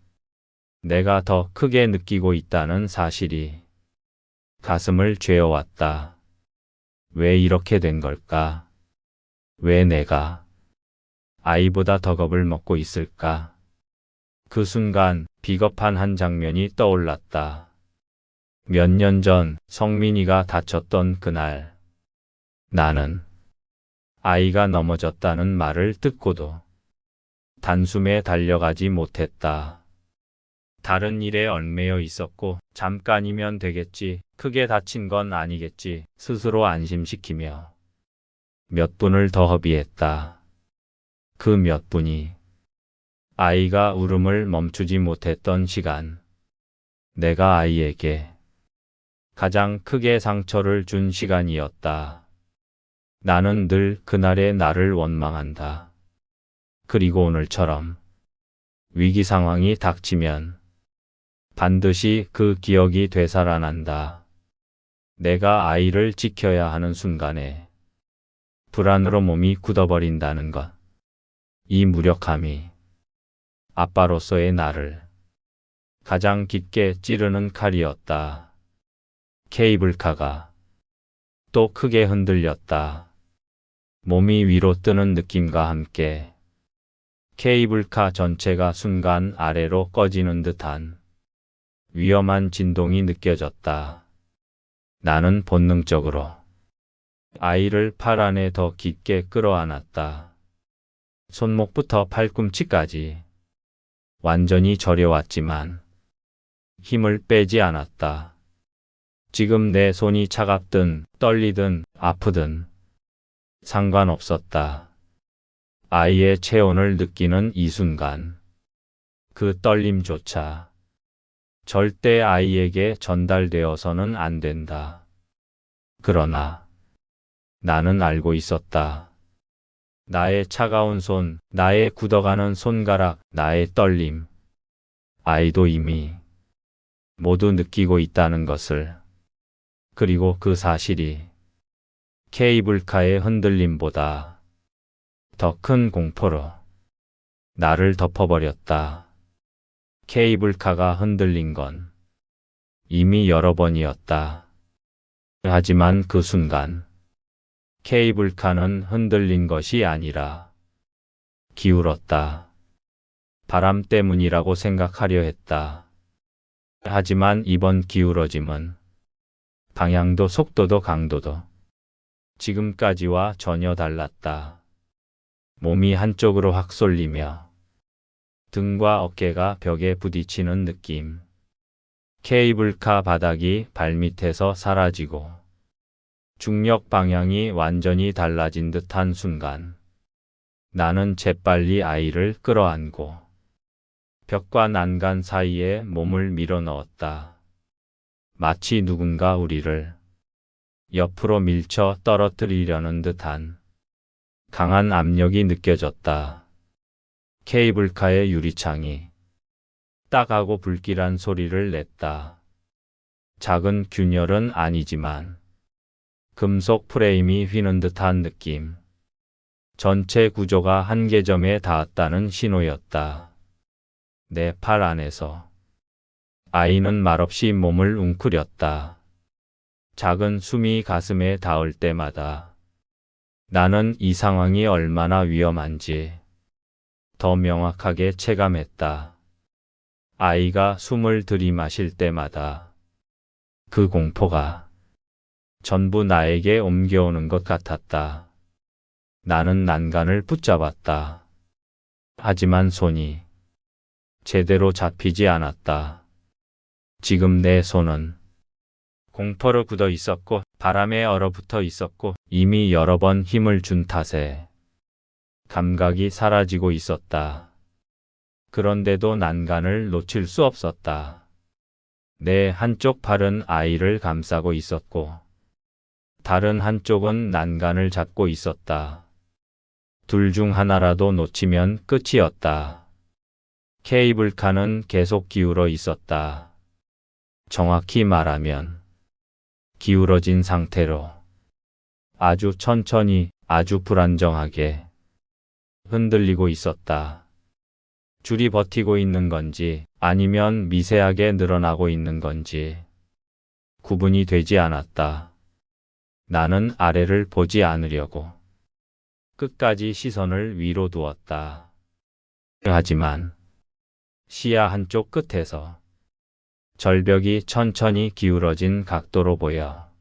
내가 더 크게 느끼고 있다는 사실이 가슴을 죄어왔다. 왜 이렇게 된 걸까? 왜 내가 아이보다 더 겁을 먹고 있을까? 그 순간 비겁한 한 장면이 떠올랐다. 몇 년 전 성민이가 다쳤던 그날, 나는 아이가 넘어졌다는 말을 듣고도 단숨에 달려가지 못했다. 다른 일에 얽매여 있었고 잠깐이면 되겠지, 크게 다친 건 아니겠지 스스로 안심시키며 몇 분을 더 허비했다. 그 몇 분이 아이가 울음을 멈추지 못했던 시간, 내가 아이에게 가장 크게 상처를 준 시간이었다. 나는 늘 그날의 나를 원망한다. 그리고 오늘처럼 위기 상황이 닥치면 반드시 그 기억이 되살아난다. 내가 아이를 지켜야 하는 순간에 불안으로 몸이 굳어버린다는 것. 이 무력함이 아빠로서의 나를 가장 깊게 찌르는 칼이었다. 케이블카가 또 크게 흔들렸다. 몸이 위로 뜨는 느낌과 함께 케이블카 전체가 순간 아래로 꺼지는 듯한 위험한 진동이 느껴졌다. 나는 본능적으로 아이를 팔 안에 더 깊게 끌어안았다. 손목부터 팔꿈치까지 완전히 저려왔지만 힘을 빼지 않았다. 지금 내 손이 차갑든 떨리든 아프든 상관없었다. 아이의 체온을 느끼는 이 순간, 그 떨림조차 절대 아이에게 전달되어서는 안 된다. 그러나 나는 알고 있었다. 나의 차가운 손, 나의 굳어가는 손가락, 나의 떨림, 아이도 이미 모두 느끼고 있다는 것을. 그리고 그 사실이 케이블카의 흔들림보다 더 큰 공포로 나를 덮어버렸다. 케이블카가 흔들린 건 이미 여러 번이었다. 하지만 그 순간 케이블카는 흔들린 것이 아니라 기울었다. 바람 때문이라고 생각하려 했다. 하지만 이번 기울어짐은 방향도 속도도 강도도 지금까지와 전혀 달랐다. 몸이 한쪽으로 확 쏠리며 등과 어깨가 벽에 부딪히는 느낌. 케이블카 바닥이 발밑에서 사라지고 중력 방향이 완전히 달라진 듯한 순간 나는 재빨리 아이를 끌어안고 벽과 난간 사이에 몸을 밀어넣었다. 마치 누군가 우리를 옆으로 밀쳐 떨어뜨리려는 듯한 강한 압력이 느껴졌다. 케이블카의 유리창이 딱하고 불길한 소리를 냈다. 작은 균열은 아니지만 금속 프레임이 휘는 듯한 느낌. 전체 구조가 한계점에 닿았다는 신호였다. 내 팔 안에서 아이는 말없이 몸을 웅크렸다. 작은 숨이 가슴에 닿을 때마다 나는 이 상황이 얼마나 위험한지 더 명확하게 체감했다. 아이가 숨을 들이마실 때마다 그 공포가 전부 나에게 옮겨오는 것 같았다. 나는 난간을 붙잡았다. 하지만 손이 제대로 잡히지 않았다. 지금 내 손은 공포로 굳어 있었고 바람에 얼어붙어 있었고 이미 여러 번 힘을 준 탓에 감각이 사라지고 있었다. 그런데도 난간을 놓칠 수 없었다. 내 한쪽 팔은 아이를 감싸고 있었고 다른 한쪽은 난간을 잡고 있었다. 둘 중 하나라도 놓치면 끝이었다. 케이블카는 계속 기울어 있었다. 정확히 말하면 기울어진 상태로 아주 천천히, 아주 불안정하게 흔들리고 있었다. 줄이 버티고 있는 건지 아니면 미세하게 늘어나고 있는 건지 구분이 되지 않았다. 나는 아래를 보지 않으려고 끝까지 시선을 위로 두었다. 하지만 시야 한쪽 끝에서 절벽이 천천히 기울어진 각도로 보여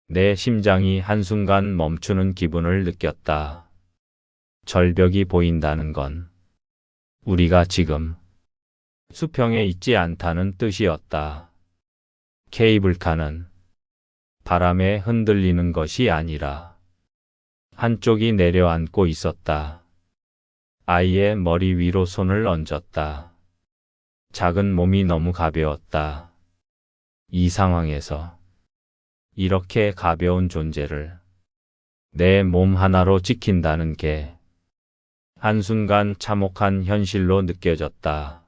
내 심장이 한순간 멈추는 기분을 느꼈다. 절벽이 보인다는 건 우리가 지금 수평에 있지 않다는 뜻이었다. 케이블카는 바람에 흔들리는 것이 아니라 한쪽이 내려앉고 있었다. 아이의 머리 위로 손을 얹었다. 작은 몸이 너무 가벼웠다. 이 상황에서 이렇게 가벼운 존재를 내 몸 하나로 지킨다는 게 한순간 참혹한 현실로 느껴졌다.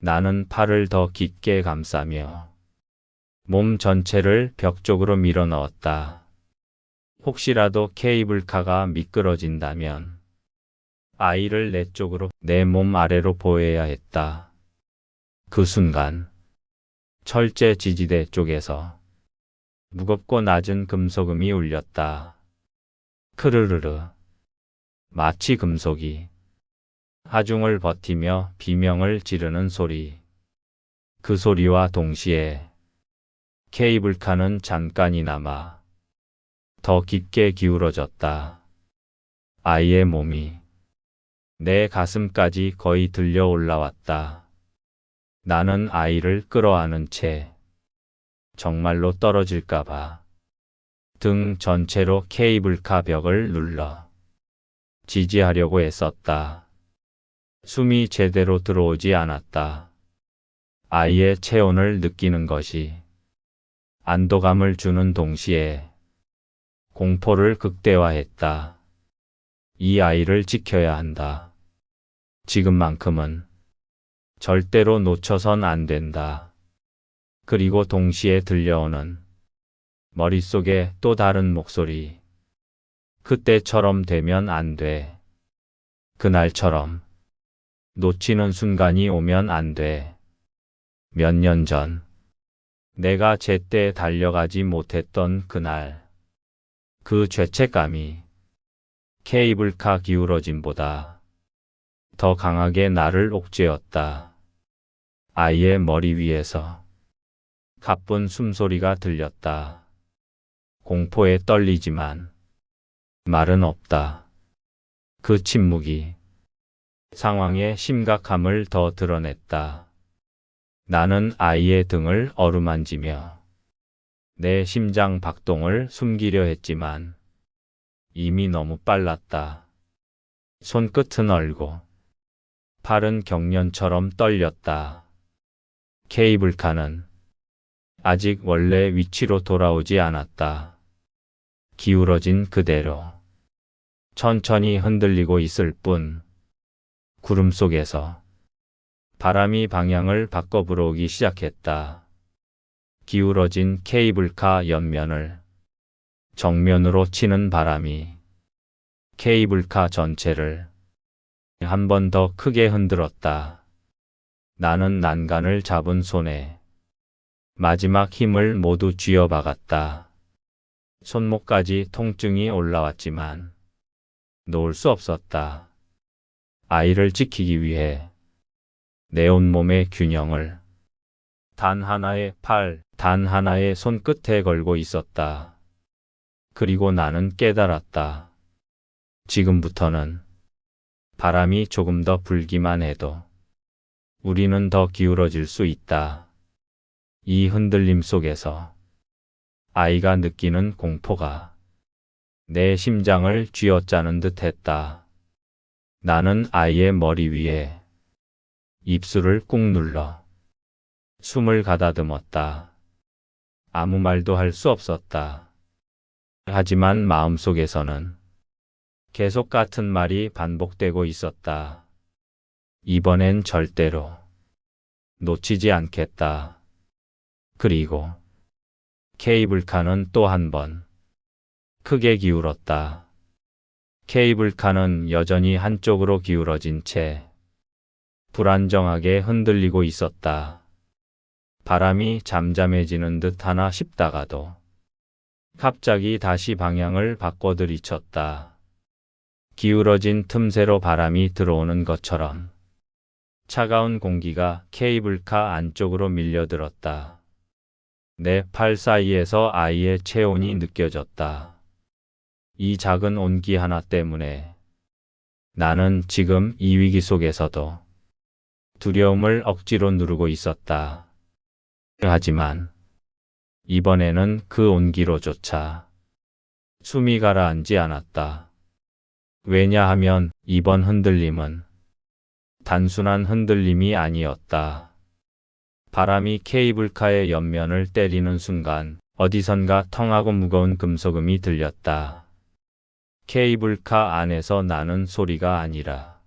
나는 팔을 더 깊게 감싸며 몸 전체를 벽 쪽으로 밀어 넣었다. 혹시라도 케이블카가 미끄러진다면 아이를 내 쪽으로, 내 몸 아래로 보호해야 했다. 그 순간 철제 지지대 쪽에서 무겁고 낮은 금속음이 울렸다. 크르르르. 마치 금속이 하중을 버티며 비명을 지르는 소리. 그 소리와 동시에 케이블카는 잠깐이나마 더 깊게 기울어졌다. 아이의 몸이 내 가슴까지 거의 들려 올라왔다. 나는 아이를 끌어안은 채 정말로 떨어질까봐 등 전체로 케이블카 벽을 눌러 지지하려고 애썼다. 숨이 제대로 들어오지 않았다. 아이의 체온을 느끼는 것이 안도감을 주는 동시에 공포를 극대화했다. 이 아이를 지켜야 한다. 지금만큼은 절대로 놓쳐선 안 된다. 그리고 동시에 들려오는 머릿속에 또 다른 목소리. 그때처럼 되면 안 돼. 그날처럼 놓치는 순간이 오면 안 돼. 몇 년 전 내가 제때 달려가지 못했던 그날. 그 죄책감이 케이블카 기울어짐보다 더 강하게 나를 옥죄었다. 아이의 머리 위에서 가쁜 숨소리가 들렸다. 공포에 떨리지만 말은 없다. 그 침묵이 상황의 심각함을 더 드러냈다. 나는 아이의 등을 어루만지며 내 심장 박동을 숨기려 했지만 이미 너무 빨랐다. 손끝은 얼고 팔은 경련처럼 떨렸다. 케이블카는 아직 원래 위치로 돌아오지 않았다. 기울어진 그대로 천천히 흔들리고 있을 뿐. 구름 속에서 바람이 방향을 바꿔 불어오기 시작했다. 기울어진 케이블카 옆면을 정면으로 치는 바람이 케이블카 전체를 한 번 더 크게 흔들었다. 나는 난간을 잡은 손에 마지막 힘을 모두 쥐어박았다. 손목까지 통증이 올라왔지만 놓을 수 없었다. 아이를 지키기 위해 내 온몸의 균형을 단 하나의 팔, 단 하나의 손끝에 걸고 있었다. 그리고 나는 깨달았다. 지금부터는 바람이 조금 더 불기만 해도 우리는 더 기울어질 수 있다. 이 흔들림 속에서 아이가 느끼는 공포가 내 심장을 쥐어짜는 듯 했다. 나는 아이의 머리 위에 입술을 꾹 눌러 숨을 가다듬었다. 아무 말도 할 수 없었다. 하지만 마음속에서는 계속 같은 말이 반복되고 있었다. 이번엔 절대로 놓치지 않겠다. 그리고 케이블카는 또 한 번 크게 기울었다. 케이블카는 여전히 한쪽으로 기울어진 채 불안정하게 흔들리고 있었다. 바람이 잠잠해지는 듯 하나 싶다가도 갑자기 다시 방향을 바꿔 들이쳤다. 기울어진 틈새로 바람이 들어오는 것처럼 차가운 공기가 케이블카 안쪽으로 밀려들었다. 내 팔 사이에서 아이의 체온이 느껴졌다. 이 작은 온기 하나 때문에 나는 지금 이 위기 속에서도 두려움을 억지로 누르고 있었다. 하지만 이번에는 그 온기로조차 숨이 가라앉지 않았다. 왜냐하면 이번 흔들림은 단순한 흔들림이 아니었다. 바람이 케이블카의 옆면을 때리는 순간 어디선가 텅하고 무거운 금속음이 들렸다. 케이블카 안에서 나는 소리가 아니라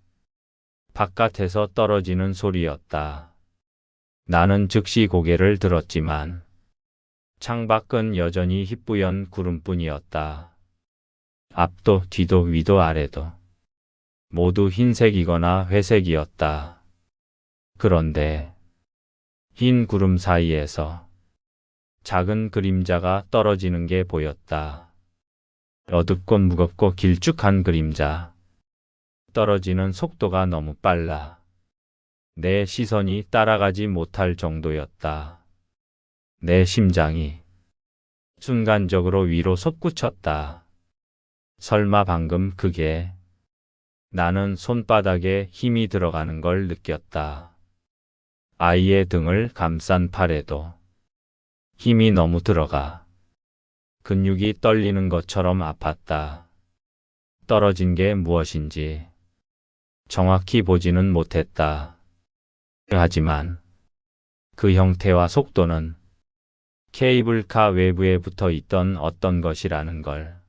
바깥에서 떨어지는 소리였다. 나는 즉시 고개를 들었지만 창밖은 여전히 희뿌연 구름뿐이었다. 앞도 뒤도 위도 아래도 모두 흰색이거나 회색이었다. 그런데 흰 구름 사이에서 작은 그림자가 떨어지는 게 보였다. 어둡고 무겁고 길쭉한 그림자. 떨어지는 속도가 너무 빨라. 내 시선이 따라가지 못할 정도였다. 내 심장이 순간적으로 위로 솟구쳤다. 설마 방금 그게 나는 손바닥에 힘이 들어가는 걸 느꼈다. 아이의 등을 감싼 팔에도 힘이 너무 들어가 근육이 떨리는 것처럼 아팠다. 떨어진 게 무엇인지 정확히 보지는 못했다. 하지만 그 형태와 속도는 케이블카 외부에 붙어 있던 어떤 것이라는 걸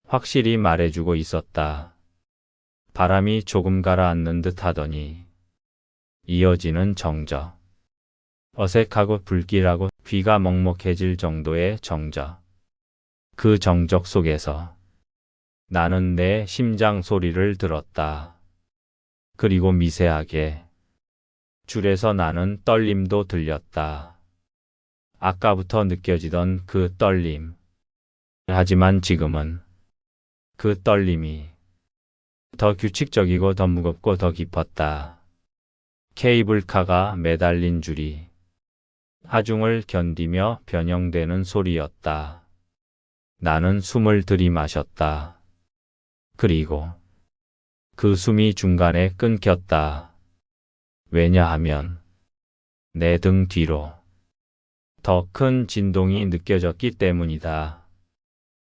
확실히 말해주고 있었다. 바람이 조금 가라앉는 듯 하더니 이어지는 정적. 어색하고 불길하고 귀가 먹먹해질 정도의 정적. 그 정적 속에서 나는 내 심장 소리를 들었다. 그리고 미세하게 줄에서 나는 떨림도 들렸다. 아까부터 느껴지던 그 떨림. 하지만 지금은 그 떨림이 더 규칙적이고 더 무겁고 더 깊었다. 케이블카가 매달린 줄이 하중을 견디며 변형되는 소리였다. 나는 숨을 들이마셨다. 그리고 그 숨이 중간에 끊겼다. 왜냐하면 내 등 뒤로 더 큰 진동이 느껴졌기 때문이다.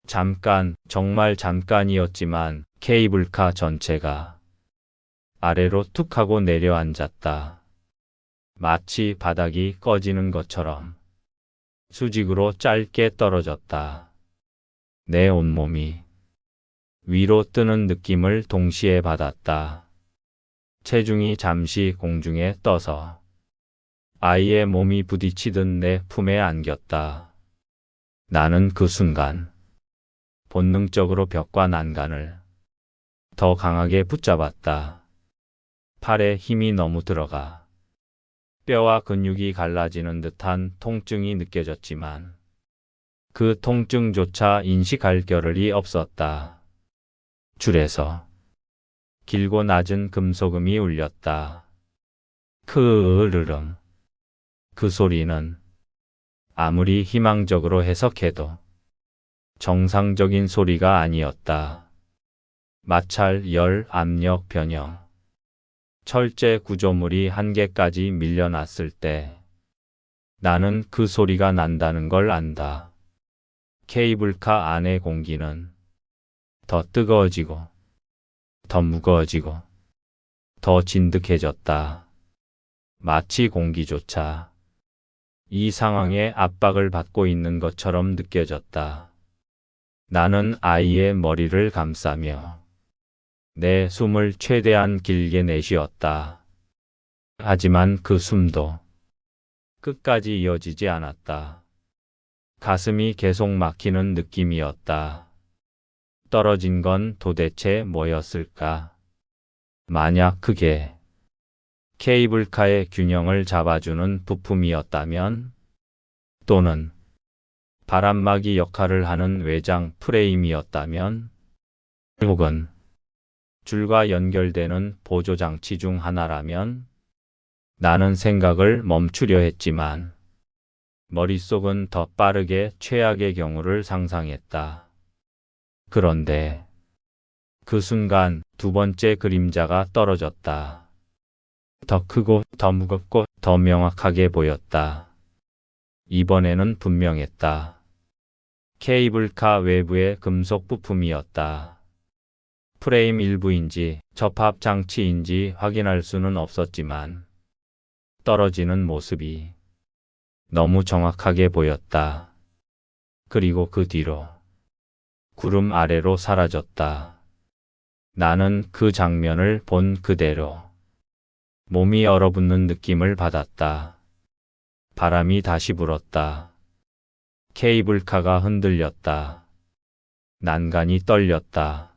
잠깐, 정말 잠깐이었지만 케이블카 전체가 아래로 툭 하고 내려앉았다. 마치 바닥이 꺼지는 것처럼 수직으로 짧게 떨어졌다. 내 온몸이 위로 뜨는 느낌을 동시에 받았다. 체중이 잠시 공중에 떠서 아이의 몸이 부딪히듯 내 품에 안겼다. 나는 그 순간 본능적으로 벽과 난간을 더 강하게 붙잡았다. 팔에 힘이 너무 들어가 뼈와 근육이 갈라지는 듯한 통증이 느껴졌지만 그 통증조차 인식할 겨를이 없었다. 줄에서 길고 낮은 금소금이 울렸다. 크으르릉. 그 소리는 아무리 희망적으로 해석해도 정상적인 소리가 아니었다. 마찰, 열, 압력 변형. 철제 구조물이 한계까지 밀려났을 때 나는 그 소리가 난다는 걸 안다. 케이블카 안의 공기는 더 뜨거워지고 더 무거워지고 더 진득해졌다. 마치 공기조차 이 상황에 압박을 받고 있는 것처럼 느껴졌다. 나는 아이의 머리를 감싸며 내 숨을 최대한 길게 내쉬었다. 하지만 그 숨도 끝까지 이어지지 않았다. 가슴이 계속 막히는 느낌이었다. 떨어진 건 도대체 뭐였을까? 만약 그게 케이블카의 균형을 잡아주는 부품이었다면, 또는 바람막이 역할을 하는 외장 프레임이었다면, 혹은 줄과 연결되는 보조장치 중 하나라면, 나는 생각을 멈추려 했지만, 머릿속은 더 빠르게 최악의 경우를 상상했다. 그런데 그 순간 두 번째 그림자가 떨어졌다. 더 크고 더 무겁고 더 명확하게 보였다. 이번에는 분명했다. 케이블카 외부의 금속 부품이었다. 프레임 일부인지 접합 장치인지 확인할 수는 없었지만 떨어지는 모습이 너무 정확하게 보였다. 그리고 그 뒤로 구름 아래로 사라졌다. 나는 그 장면을 본 그대로 몸이 얼어붙는 느낌을 받았다. 바람이 다시 불었다. 케이블카가 흔들렸다. 난간이 떨렸다.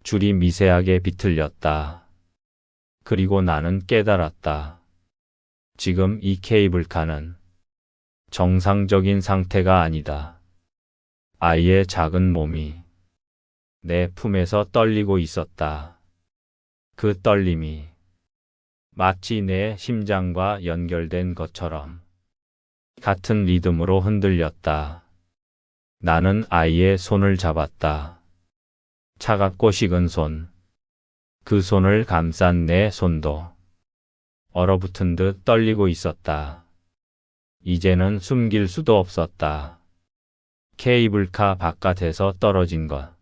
줄이 미세하게 비틀렸다. 그리고 나는 깨달았다. 지금 이 케이블카는 정상적인 상태가 아니다. 아이의 작은 몸이 내 품에서 떨리고 있었다. 그 떨림이 마치 내 심장과 연결된 것처럼 같은 리듬으로 흔들렸다. 나는 아이의 손을 잡았다. 차갑고 식은 손. 그 손을 감싼 내 손도 얼어붙은 듯 떨리고 있었다. 이제는 숨길 수도 없었다. 케이블카 바깥에서 떨어진 것.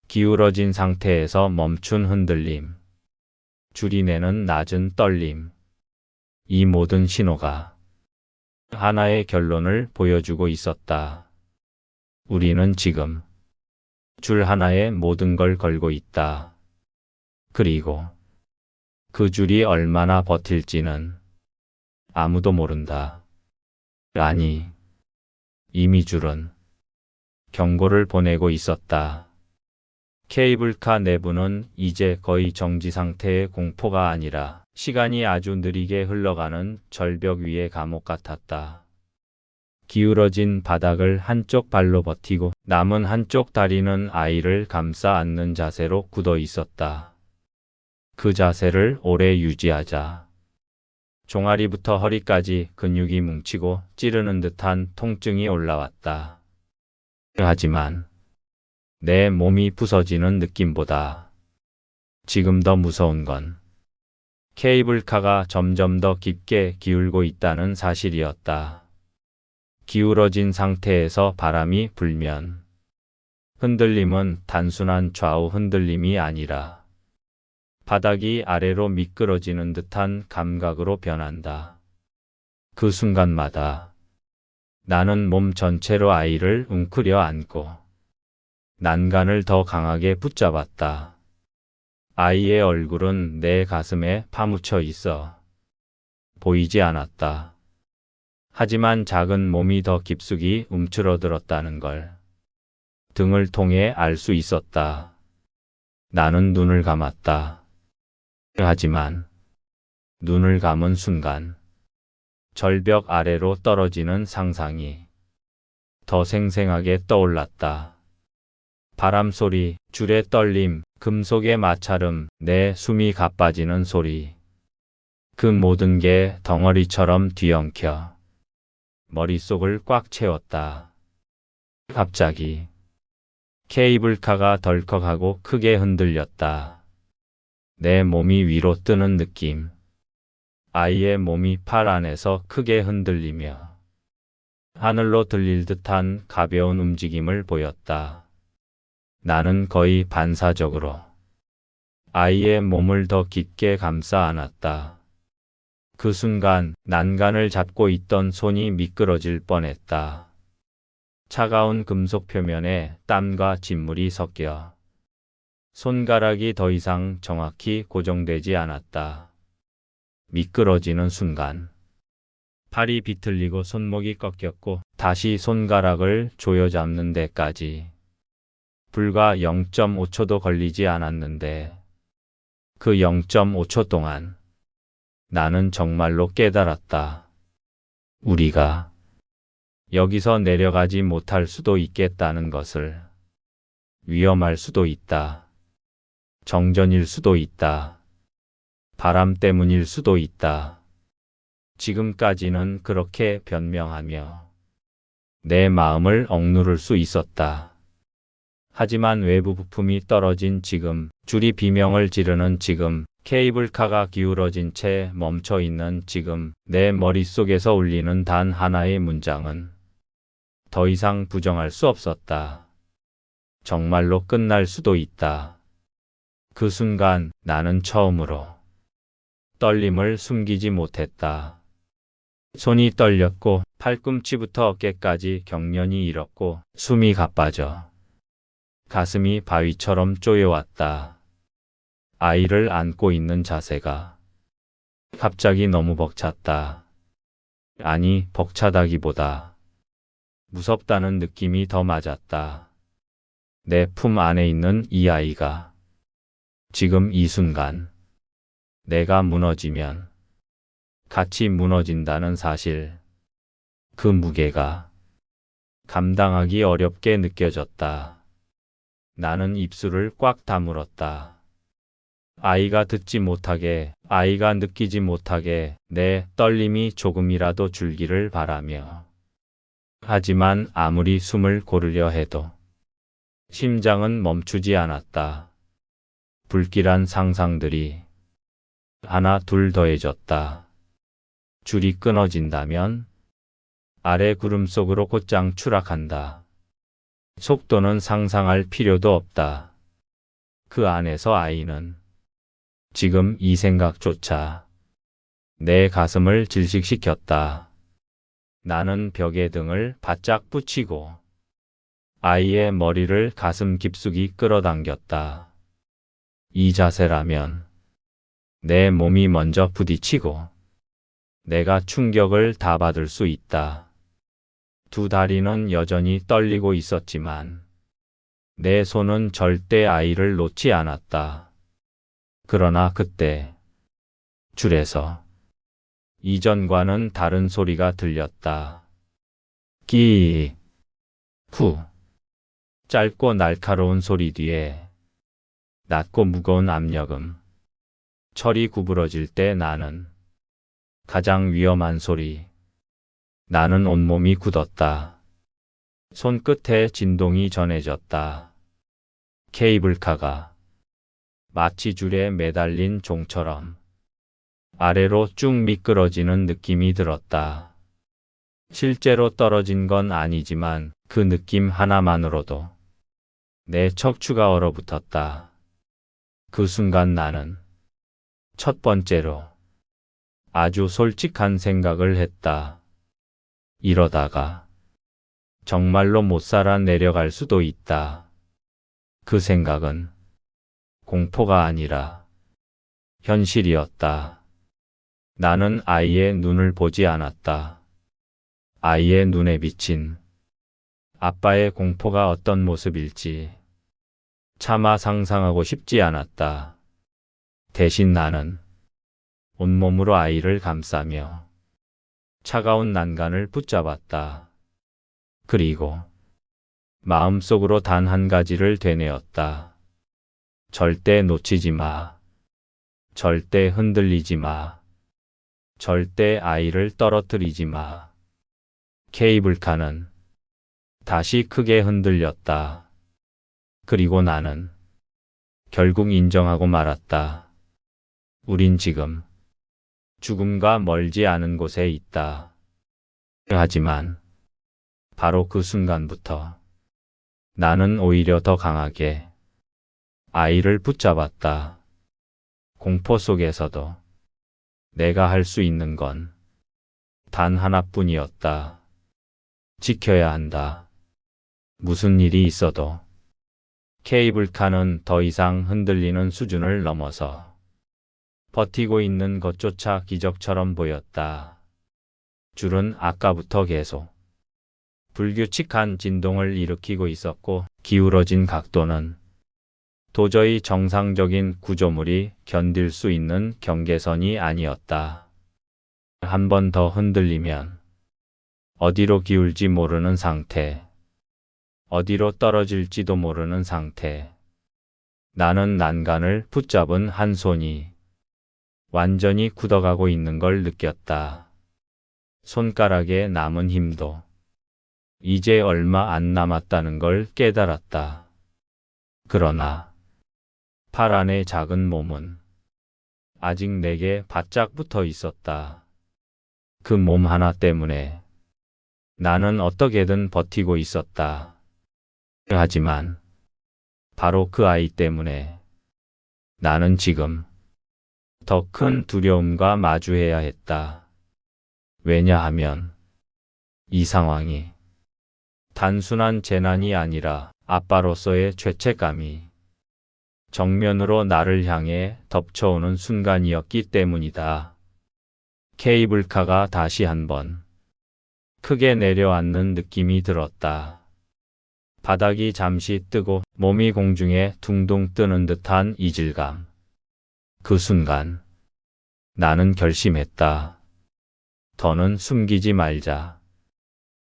기울어진 상태에서 멈춘 흔들림. 줄이 내는 낮은 떨림. 이 모든 신호가 하나의 결론을 보여주고 있었다. 우리는 지금 줄 하나에 모든 걸 걸고 있다. 그리고 그 줄이 얼마나 버틸지는 아무도 모른다. 아니, 이미 줄은 경고를 보내고 있었다. 케이블카 내부는 이제 거의 정지 상태의 공포가 아니라 시간이 아주 느리게 흘러가는 절벽 위의 감옥 같았다. 기울어진 바닥을 한쪽 발로 버티고 남은 한쪽 다리는 아이를 감싸 안는 자세로 굳어 있었다. 그 자세를 오래 유지하자 종아리부터 허리까지 근육이 뭉치고 찌르는 듯한 통증이 올라왔다. 하지만 내 몸이 부서지는 느낌보다 지금 더 무서운 건 케이블카가 점점 더 깊게 기울고 있다는 사실이었다. 기울어진 상태에서 바람이 불면 흔들림은 단순한 좌우 흔들림이 아니라 바닥이 아래로 미끄러지는 듯한 감각으로 변한다. 그 순간마다 나는 몸 전체로 아이를 웅크려 안고 난간을 더 강하게 붙잡았다. 아이의 얼굴은 내 가슴에 파묻혀 있어 보이지 않았다. 하지만 작은 몸이 더 깊숙이 움츠러들었다는 걸 등을 통해 알 수 있었다. 나는 눈을 감았다. 하지만 눈을 감은 순간 절벽 아래로 떨어지는 상상이 더 생생하게 떠올랐다. 바람 소리, 줄의 떨림, 금속의 마찰음, 내 숨이 가빠지는 소리. 그 모든 게 덩어리처럼 뒤엉켜 머릿속을 꽉 채웠다. 갑자기 케이블카가 덜컥하고 크게 흔들렸다. 내 몸이 위로 뜨는 느낌. 아이의 몸이 팔 안에서 크게 흔들리며 하늘로 들릴 듯한 가벼운 움직임을 보였다. 나는 거의 반사적으로 아이의 몸을 더 깊게 감싸 안았다. 그 순간 난간을 잡고 있던 손이 미끄러질 뻔했다. 차가운 금속 표면에 땀과 진물이 섞여 손가락이 더 이상 정확히 고정되지 않았다. 미끄러지는 순간 팔이 비틀리고 손목이 꺾였고 다시 손가락을 조여잡는 데까지 불과 0.5초도 걸리지 않았는데 그 0.5초 동안 나는 정말로 깨달았다. 우리가 여기서 내려가지 못할 수도 있겠다는 것을. 위험할 수도 있다. 정전일 수도 있다. 바람 때문일 수도 있다. 지금까지는 그렇게 변명하며 내 마음을 억누를 수 있었다. 하지만 외부 부품이 떨어진 지금, 줄이 비명을 지르는 지금, 케이블카가 기울어진 채 멈춰 있는 지금, 내 머릿속에서 울리는 단 하나의 문장은 더 이상 부정할 수 없었다. 정말로 끝날 수도 있다. 그 순간 나는 처음으로 떨림을 숨기지 못했다. 손이 떨렸고 팔꿈치부터 어깨까지 경련이 일었고 숨이 가빠져 가슴이 바위처럼 쪼여왔다. 아이를 안고 있는 자세가 갑자기 너무 벅찼다. 아니, 벅차다기보다 무섭다는 느낌이 더 맞았다. 내 품 안에 있는 이 아이가 지금 이 순간 내가 무너지면 같이 무너진다는 사실. 그 무게가 감당하기 어렵게 느껴졌다. 나는 입술을 꽉 다물었다. 아이가 듣지 못하게, 아이가 느끼지 못하게 내 떨림이 조금이라도 줄기를 바라며. 하지만 아무리 숨을 고르려 해도 심장은 멈추지 않았다. 불길한 상상들이 하나 둘 더해졌다. 줄이 끊어진다면 아래 구름 속으로 곧장 추락한다. 속도는 상상할 필요도 없다. 그 안에서 아이는 지금 이 생각조차 내 가슴을 질식시켰다. 나는 벽에 등을 바짝 붙이고 아이의 머리를 가슴 깊숙이 끌어당겼다. 이 자세라면 내 몸이 먼저 부딪히고 내가 충격을 다 받을 수 있다. 두 다리는 여전히 떨리고 있었지만 내 손은 절대 아이를 놓지 않았다. 그러나 그때 줄에서 이전과는 다른 소리가 들렸다. 끼, 후. 짧고 날카로운 소리 뒤에 낮고 무거운 압력음. 철이 구부러질 때 나는 가장 위험한 소리. 나는 온몸이 굳었다. 손끝에 진동이 전해졌다. 케이블카가 마치 줄에 매달린 종처럼 아래로 쭉 미끄러지는 느낌이 들었다. 실제로 떨어진 건 아니지만 그 느낌 하나만으로도 내 척추가 얼어붙었다. 그 순간 나는 첫 번째로 아주 솔직한 생각을 했다. 이러다가 정말로 못 살아 내려갈 수도 있다. 그 생각은 공포가 아니라 현실이었다. 나는 아이의 눈을 보지 않았다. 아이의 눈에 비친 아빠의 공포가 어떤 모습일지 차마 상상하고 싶지 않았다. 대신 나는 온몸으로 아이를 감싸며 차가운 난간을 붙잡았다. 그리고 마음속으로 단 한 가지를 되뇌었다. 절대 놓치지 마. 절대 흔들리지 마. 절대 아이를 떨어뜨리지 마. 케이블카는 다시 크게 흔들렸다. 그리고 나는 결국 인정하고 말았다. 우린 지금 죽음과 멀지 않은 곳에 있다. 하지만 바로 그 순간부터 나는 오히려 더 강하게 아이를 붙잡았다. 공포 속에서도 내가 할 수 있는 건 단 하나뿐이었다. 지켜야 한다. 무슨 일이 있어도. 케이블카는 더 이상 흔들리는 수준을 넘어서 버티고 있는 것조차 기적처럼 보였다. 줄은 아까부터 계속 불규칙한 진동을 일으키고 있었고 기울어진 각도는 도저히 정상적인 구조물이 견딜 수 있는 경계선이 아니었다. 한 번 더 흔들리면 어디로 기울지 모르는 상태, 어디로 떨어질지도 모르는 상태. 나는 난간을 붙잡은 한 손이 완전히 굳어가고 있는 걸 느꼈다. 손가락에 남은 힘도 이제 얼마 안 남았다는 걸 깨달았다. 그러나 팔 안의 작은 몸은 아직 내게 바짝 붙어 있었다. 그 몸 하나 때문에 나는 어떻게든 버티고 있었다. 하지만 바로 그 아이 때문에 나는 지금 더 큰 두려움과 마주해야 했다. 왜냐하면 이 상황이 단순한 재난이 아니라 아빠로서의 죄책감이 정면으로 나를 향해 덮쳐오는 순간이었기 때문이다. 케이블카가 다시 한번 크게 내려앉는 느낌이 들었다. 바닥이 잠시 뜨고 몸이 공중에 둥둥 뜨는 듯한 이질감. 그 순간 나는 결심했다. 더는 숨기지 말자.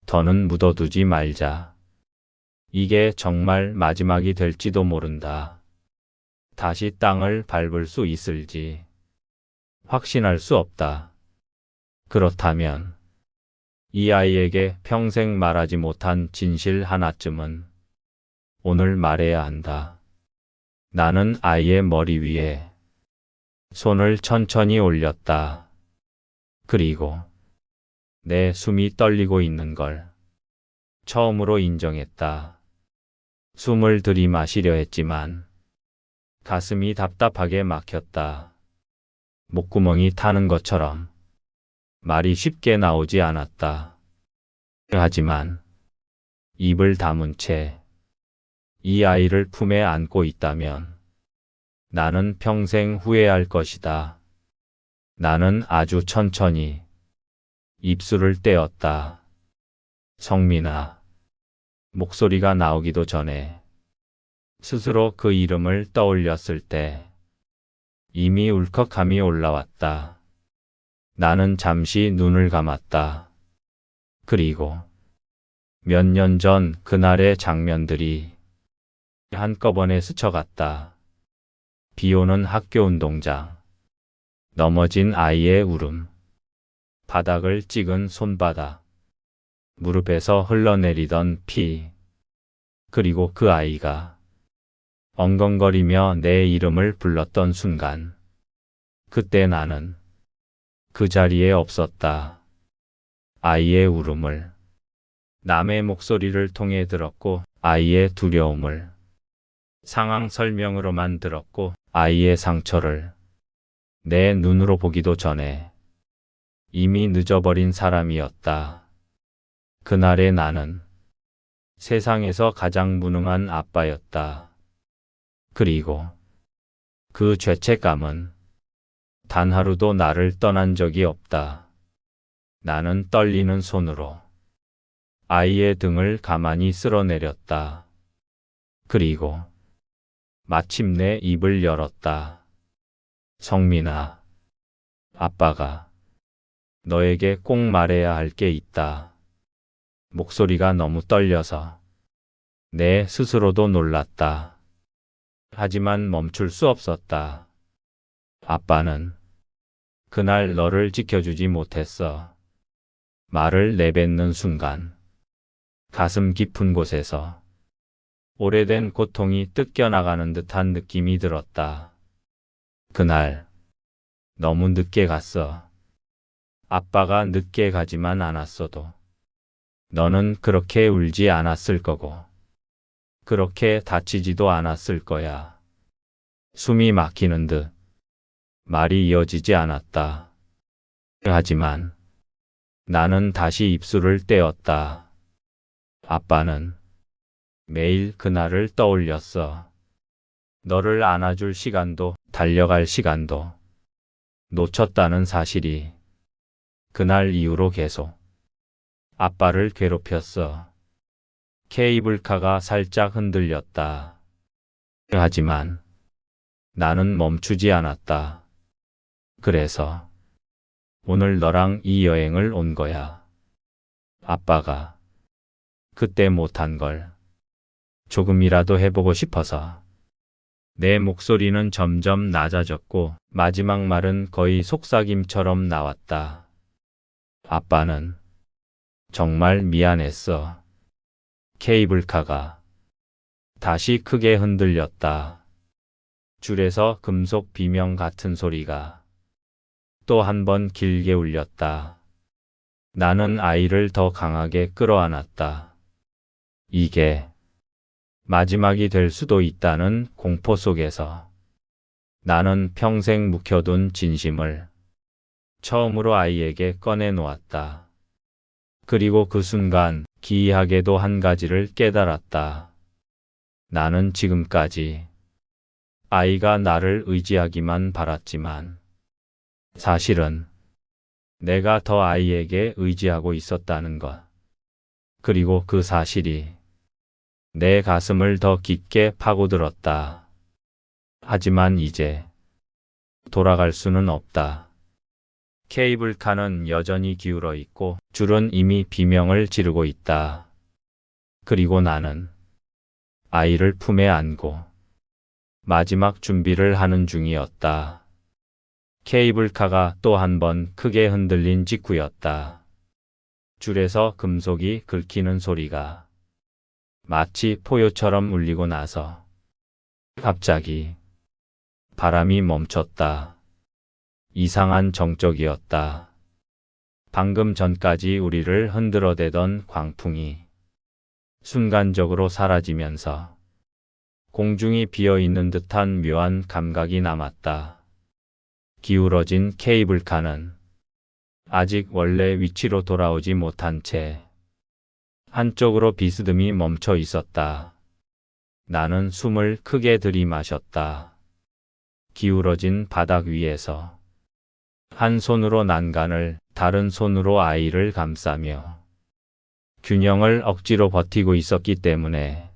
더는 묻어두지 말자. 이게 정말 마지막이 될지도 모른다. 다시 땅을 밟을 수 있을지 확신할 수 없다. 그렇다면 이 아이에게 평생 말하지 못한 진실 하나쯤은 오늘 말해야 한다. 나는 아이의 머리 위에 손을 천천히 올렸다. 그리고 내 숨이 떨리고 있는 걸 처음으로 인정했다. 숨을 들이마시려 했지만 가슴이 답답하게 막혔다. 목구멍이 타는 것처럼 말이 쉽게 나오지 않았다. 하지만 입을 다문 채 이 아이를 품에 안고 있다면 나는 평생 후회할 것이다. 나는 아주 천천히 입술을 떼었다. 성민아. 목소리가 나오기도 전에 스스로 그 이름을 떠올렸을 때 이미 울컥함이 올라왔다. 나는 잠시 눈을 감았다. 그리고 몇 년 전 그날의 장면들이 한꺼번에 스쳐갔다. 비 오는 학교 운동장, 넘어진 아이의 울음, 바닥을 찍은 손바닥, 무릎에서 흘러내리던 피, 그리고 그 아이가 엉엉거리며 내 이름을 불렀던 순간, 그때 나는 그 자리에 없었다. 아이의 울음을 남의 목소리를 통해 들었고, 아이의 두려움을 상황 설명으로만 들었고, 아이의 상처를 내 눈으로 보기도 전에 이미 늦어버린 사람이었다. 그날의 나는 세상에서 가장 무능한 아빠였다. 그리고 그 죄책감은 단 하루도 나를 떠난 적이 없다. 나는 떨리는 손으로 아이의 등을 가만히 쓸어내렸다. 그리고 마침내 입을 열었다. 성민아, 아빠가 너에게 꼭 말해야 할 게 있다. 목소리가 너무 떨려서 내 스스로도 놀랐다. 하지만 멈출 수 없었다. 아빠는 그날 너를 지켜주지 못했어. 말을 내뱉는 순간 가슴 깊은 곳에서 오래된 고통이 뜯겨나가는 듯한 느낌이 들었다. 그날 너무 늦게 갔어. 아빠가 늦게 가지만 않았어도 너는 그렇게 울지 않았을 거고 그렇게 다치지도 않았을 거야. 숨이 막히는 듯 말이 이어지지 않았다. 하지만 나는 다시 입술을 떼었다. 아빠는 매일 그날을 떠올렸어. 너를 안아줄 시간도 달려갈 시간도 놓쳤다는 사실이 그날 이후로 계속 아빠를 괴롭혔어. 케이블카가 살짝 흔들렸다. 하지만 나는 멈추지 않았다. 그래서 오늘 너랑 이 여행을 온 거야. 아빠가 그때 못한 걸 조금이라도 해보고 싶어서. 내 목소리는 점점 낮아졌고 마지막 말은 거의 속삭임처럼 나왔다. 아빠는 정말 미안했어. 케이블카가 다시 크게 흔들렸다. 줄에서 금속 비명 같은 소리가 또 한 번 길게 울렸다. 나는 아이를 더 강하게 끌어안았다. 이게 마지막이 될 수도 있다는 공포 속에서 나는 평생 묵혀둔 진심을 처음으로 아이에게 꺼내놓았다. 그리고 그 순간 기이하게도 한 가지를 깨달았다. 나는 지금까지 아이가 나를 의지하기만 바랐지만 사실은 내가 더 아이에게 의지하고 있었다는 것. 그리고 그 사실이 내 가슴을 더 깊게 파고들었다. 하지만 이제 돌아갈 수는 없다. 케이블카는 여전히 기울어 있고 줄은 이미 비명을 지르고 있다. 그리고 나는 아이를 품에 안고 마지막 준비를 하는 중이었다. 케이블카가 또 한 번 크게 흔들린 직후였다. 줄에서 금속이 긁히는 소리가 마치 포효처럼 울리고 나서 갑자기 바람이 멈췄다. 이상한 정적이었다. 방금 전까지 우리를 흔들어대던 광풍이 순간적으로 사라지면서 공중이 비어있는 듯한 묘한 감각이 남았다. 기울어진 케이블카는 아직 원래 위치로 돌아오지 못한 채 한쪽으로 비스듬히 멈춰 있었다. 나는 숨을 크게 들이마셨다. 기울어진 바닥 위에서 한 손으로 난간을, 다른 손으로 아이를 감싸며 균형을 억지로 버티고 있었기 때문에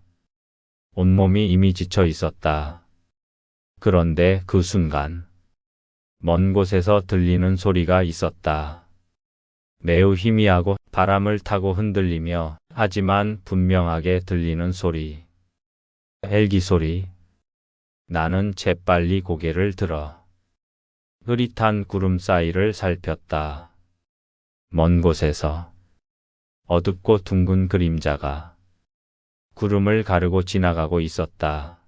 온몸이 이미 지쳐 있었다. 그런데 그 순간 먼 곳에서 들리는 소리가 있었다. 매우 희미하고 바람을 타고 흔들리며 하지만 분명하게 들리는 소리. 헬기 소리. 나는 재빨리 고개를 들어 흐릿한 구름 사이를 살폈다. 먼 곳에서 어둡고 둥근 그림자가 구름을 가르고 지나가고 있었다.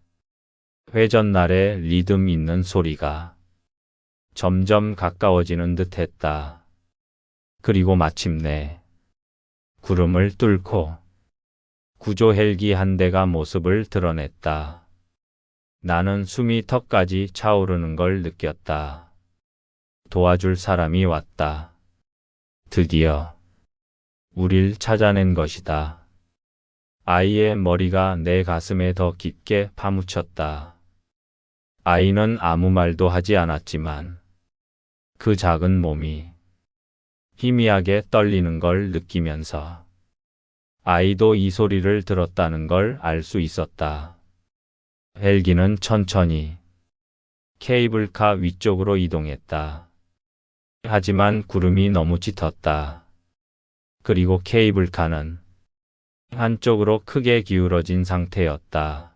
회전날의 리듬 있는 소리가 점점 가까워지는 듯 했다. 그리고 마침내 구름을 뚫고 구조 헬기 한 대가 모습을 드러냈다. 나는 숨이 턱까지 차오르는 걸 느꼈다. 도와줄 사람이 왔다. 드디어 우릴 찾아낸 것이다. 아이의 머리가 내 가슴에 더 깊게 파묻혔다. 아이는 아무 말도 하지 않았지만 그 작은 몸이 희미하게 떨리는 걸 느끼면서 아이도 이 소리를 들었다는 걸 알 수 있었다. 헬기는 천천히 케이블카 위쪽으로 이동했다. 하지만 구름이 너무 짙었다. 그리고 케이블카는 한쪽으로 크게 기울어진 상태였다.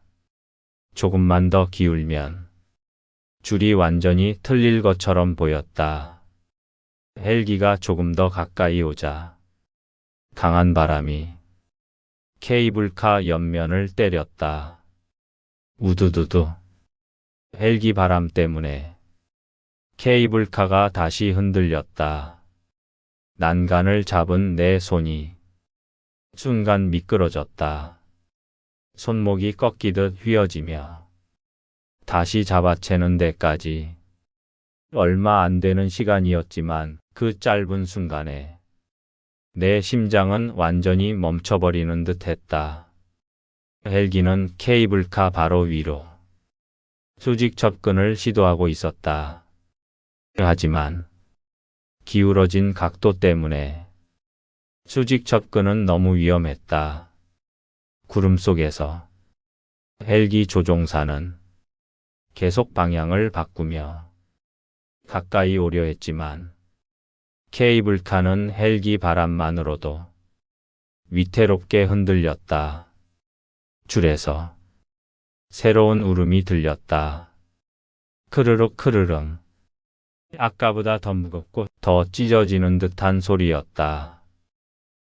조금만 더 기울면 줄이 완전히 틀릴 것처럼 보였다. 헬기가 조금 더 가까이 오자 강한 바람이 케이블카 옆면을 때렸다. 우두두두. 헬기 바람 때문에 케이블카가 다시 흔들렸다. 난간을 잡은 내 손이 순간 미끄러졌다. 손목이 꺾이듯 휘어지며 다시 잡아채는 데까지 얼마 안 되는 시간이었지만 그 짧은 순간에 내 심장은 완전히 멈춰버리는 듯 했다. 헬기는 케이블카 바로 위로 수직 접근을 시도하고 있었다. 하지만 기울어진 각도 때문에 수직 접근은 너무 위험했다. 구름 속에서 헬기 조종사는 계속 방향을 바꾸며 가까이 오려 했지만 케이블카는 헬기 바람만으로도 위태롭게 흔들렸다. 줄에서 새로운 울음이 들렸다. 크르륵 크르릉. 아까보다 더 무겁고 더 찢어지는 듯한 소리였다.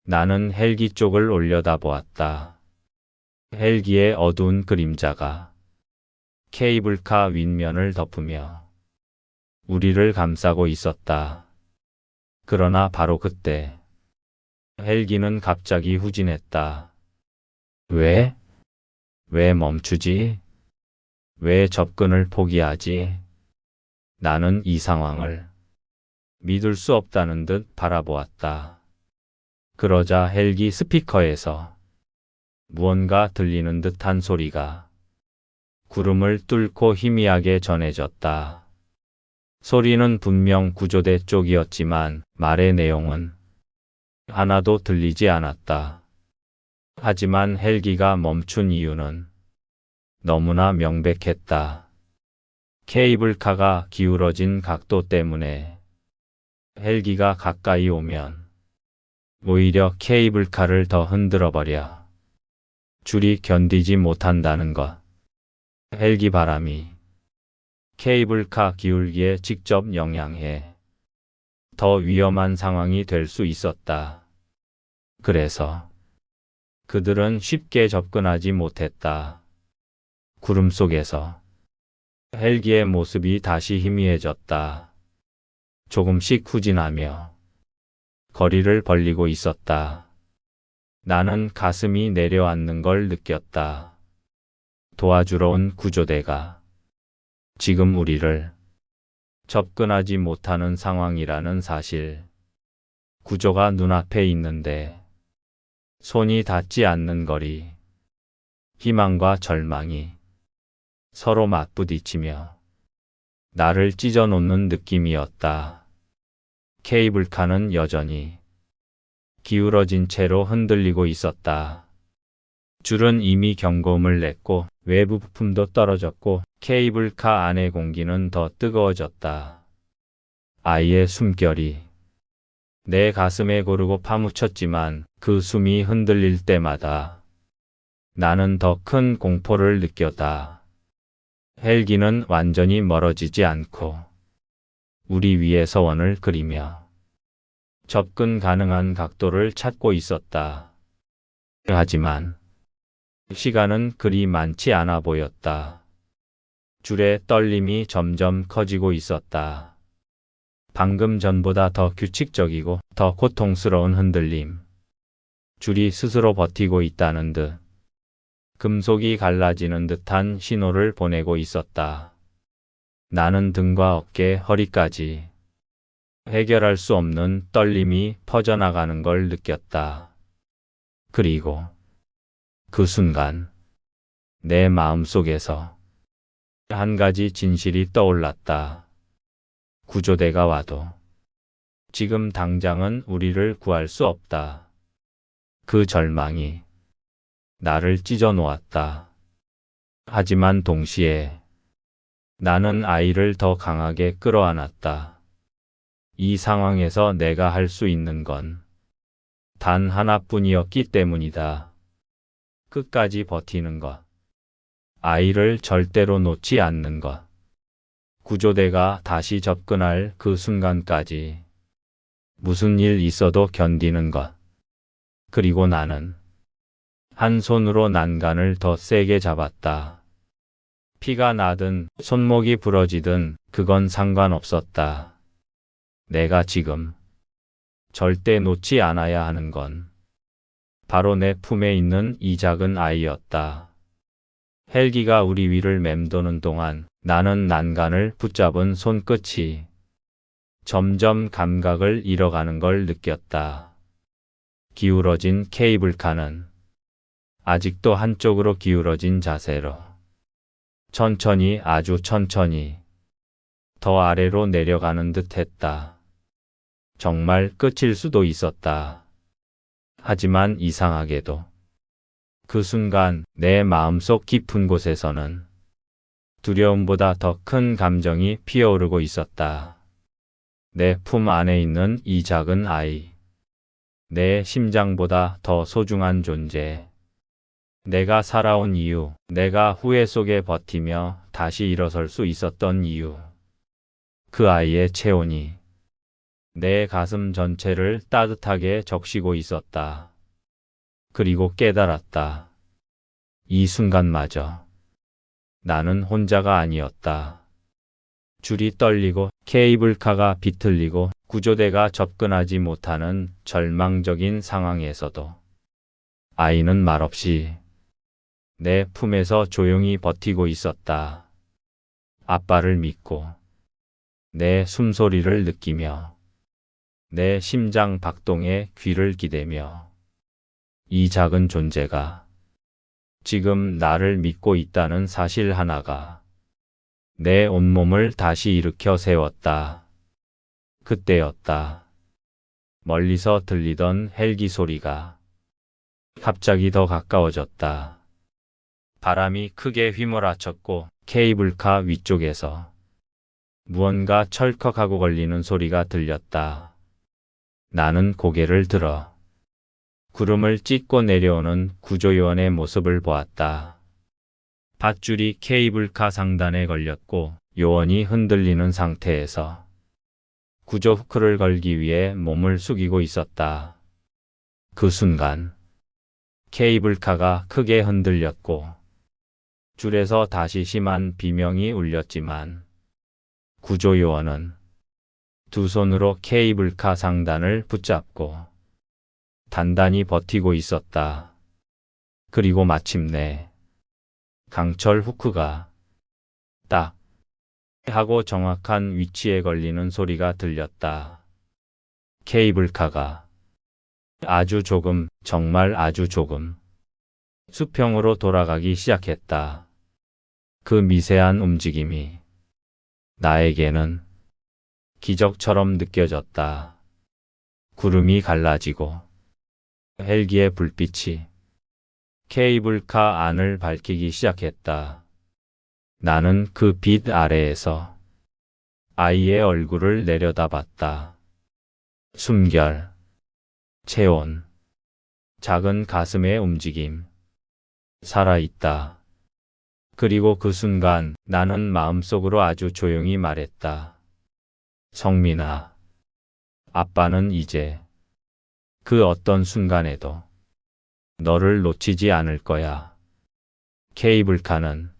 나는 헬기 쪽을 올려다보았다. 헬기의 어두운 그림자가 케이블카 윗면을 덮으며 우리를 감싸고 있었다. 그러나 바로 그때 헬기는 갑자기 후진했다. 왜? 왜 멈추지? 왜 접근을 포기하지? 나는 이 상황을 믿을 수 없다는 듯 바라보았다. 그러자 헬기 스피커에서 무언가 들리는 듯한 소리가 구름을 뚫고 희미하게 전해졌다. 소리는 분명 구조대 쪽이었지만 말의 내용은 하나도 들리지 않았다. 하지만 헬기가 멈춘 이유는 너무나 명백했다. 케이블카가 기울어진 각도 때문에 헬기가 가까이 오면 오히려 케이블카를 더 흔들어 버려 줄이 견디지 못한다는 것. 헬기 바람이 케이블카 기울기에 직접 영향해 더 위험한 상황이 될 수 있었다. 그래서 그들은 쉽게 접근하지 못했다. 구름 속에서 헬기의 모습이 다시 희미해졌다. 조금씩 후진하며 거리를 벌리고 있었다. 나는 가슴이 내려앉는 걸 느꼈다. 도와주러 온 구조대가 지금 우리를 접근하지 못하는 상황이라는 사실. 구조가 눈앞에 있는데 손이 닿지 않는 거리. 희망과 절망이 서로 맞부딪히며 나를 찢어놓는 느낌이었다. 케이블카는 여전히 기울어진 채로 흔들리고 있었다. 줄은 이미 경고음을 냈고 외부 부품도 떨어졌고 케이블카 안의 공기는 더 뜨거워졌다. 아이의 숨결이 내 가슴에 고르고 파묻혔지만 그 숨이 흔들릴 때마다 나는 더 큰 공포를 느꼈다. 헬기는 완전히 멀어지지 않고 우리 위에서 원을 그리며 접근 가능한 각도를 찾고 있었다. 하지만 시간은 그리 많지 않아 보였다. 줄의 떨림이 점점 커지고 있었다. 방금 전보다 더 규칙적이고 더 고통스러운 흔들림. 줄이 스스로 버티고 있다는 듯 금속이 갈라지는 듯한 신호를 보내고 있었다. 나는 등과 어깨, 허리까지 해결할 수 없는 떨림이 퍼져나가는 걸 느꼈다. 그리고 그 순간 내 마음속에서 한 가지 진실이 떠올랐다. 구조대가 와도 지금 당장은 우리를 구할 수 없다. 그 절망이 나를 찢어 놓았다. 하지만 동시에 나는 아이를 더 강하게 끌어안았다. 이 상황에서 내가 할 수 있는 건 단 하나뿐이었기 때문이다. 끝까지 버티는 것. 아이를 절대로 놓지 않는 것. 구조대가 다시 접근할 그 순간까지 무슨 일 있어도 견디는 것. 그리고 나는 한 손으로 난간을 더 세게 잡았다. 피가 나든 손목이 부러지든 그건 상관없었다. 내가 지금 절대 놓지 않아야 하는 건 바로 내 품에 있는 이 작은 아이였다. 헬기가 우리 위를 맴도는 동안 나는 난간을 붙잡은 손끝이 점점 감각을 잃어가는 걸 느꼈다. 기울어진 케이블카는 아직도 한쪽으로 기울어진 자세로 천천히, 아주 천천히 더 아래로 내려가는 듯 했다. 정말 끝일 수도 있었다. 하지만 이상하게도 그 순간 내 마음속 깊은 곳에서는 두려움보다 더 큰 감정이 피어오르고 있었다. 내 품 안에 있는 이 작은 아이. 내 심장보다 더 소중한 존재. 내가 살아온 이유, 내가 후회 속에 버티며 다시 일어설 수 있었던 이유. 그 아이의 체온이 내 가슴 전체를 따뜻하게 적시고 있었다. 그리고 깨달았다. 이 순간마저 나는 혼자가 아니었다. 줄이 떨리고 케이블카가 비틀리고 구조대가 접근하지 못하는 절망적인 상황에서도 아이는 말없이 내 품에서 조용히 버티고 있었다. 아빠를 믿고 내 숨소리를 느끼며 내 심장 박동에 귀를 기대며 이 작은 존재가 지금 나를 믿고 있다는 사실 하나가 내 온몸을 다시 일으켜 세웠다. 그때였다. 멀리서 들리던 헬기 소리가 갑자기 더 가까워졌다. 바람이 크게 휘몰아쳤고 케이블카 위쪽에서 무언가 철컥하고 걸리는 소리가 들렸다. 나는 고개를 들어 구름을 찢고 내려오는 구조요원의 모습을 보았다. 밧줄이 케이블카 상단에 걸렸고 요원이 흔들리는 상태에서 구조 후크를 걸기 위해 몸을 숙이고 있었다. 그 순간 케이블카가 크게 흔들렸고 줄에서 다시 심한 비명이 울렸지만 구조요원은 두 손으로 케이블카 상단을 붙잡고 단단히 버티고 있었다. 그리고 마침내 강철 후크가 딱 하고 정확한 위치에 걸리는 소리가 들렸다. 케이블카가 아주 조금, 정말 아주 조금 수평으로 돌아가기 시작했다. 그 미세한 움직임이 나에게는 기적처럼 느껴졌다. 구름이 갈라지고 헬기의 불빛이 케이블카 안을 밝히기 시작했다. 나는 그 빛 아래에서 아이의 얼굴을 내려다봤다. 숨결, 체온, 작은 가슴의 움직임, 살아있다. 그리고 그 순간 나는 마음속으로 아주 조용히 말했다. 성민아, 아빠는 이제 그 어떤 순간에도 너를 놓치지 않을 거야. 케이블카는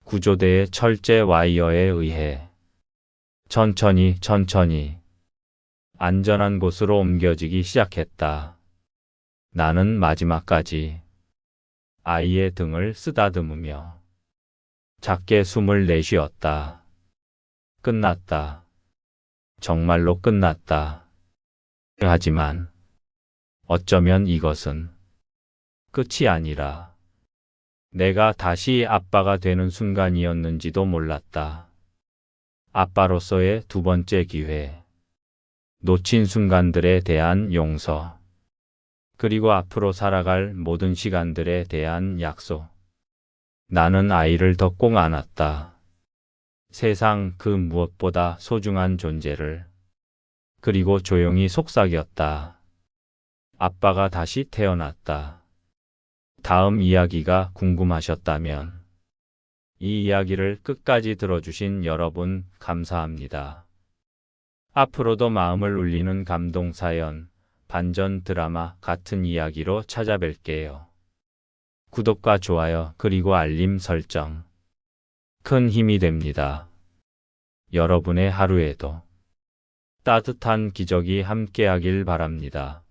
구조대의 철제 와이어에 의해 천천히 안전한 곳으로 옮겨지기 시작했다. 나는 마지막까지 아이의 등을 쓰다듬으며 작게 숨을 내쉬었다. 끝났다. 정말로 끝났다. 하지만 어쩌면 이것은 끝이 아니라 내가 다시 아빠가 되는 순간이었는지도 몰랐다. 아빠로서의 두 번째 기회, 놓친 순간들에 대한 용서, 그리고 앞으로 살아갈 모든 시간들에 대한 약속. 나는 아이를 더 꼭 안았다. 세상 그 무엇보다 소중한 존재를. 그리고 조용히 속삭였다. 아빠가 다시 태어났다. 다음 이야기가 궁금하셨다면 이 이야기를 끝까지 들어주신 여러분 감사합니다. 앞으로도 마음을 울리는 감동 사연, 반전 드라마 같은 이야기로 찾아뵐게요. 구독과 좋아요 그리고 알림 설정 큰 힘이 됩니다. 여러분의 하루에도 따뜻한 기적이 함께하길 바랍니다.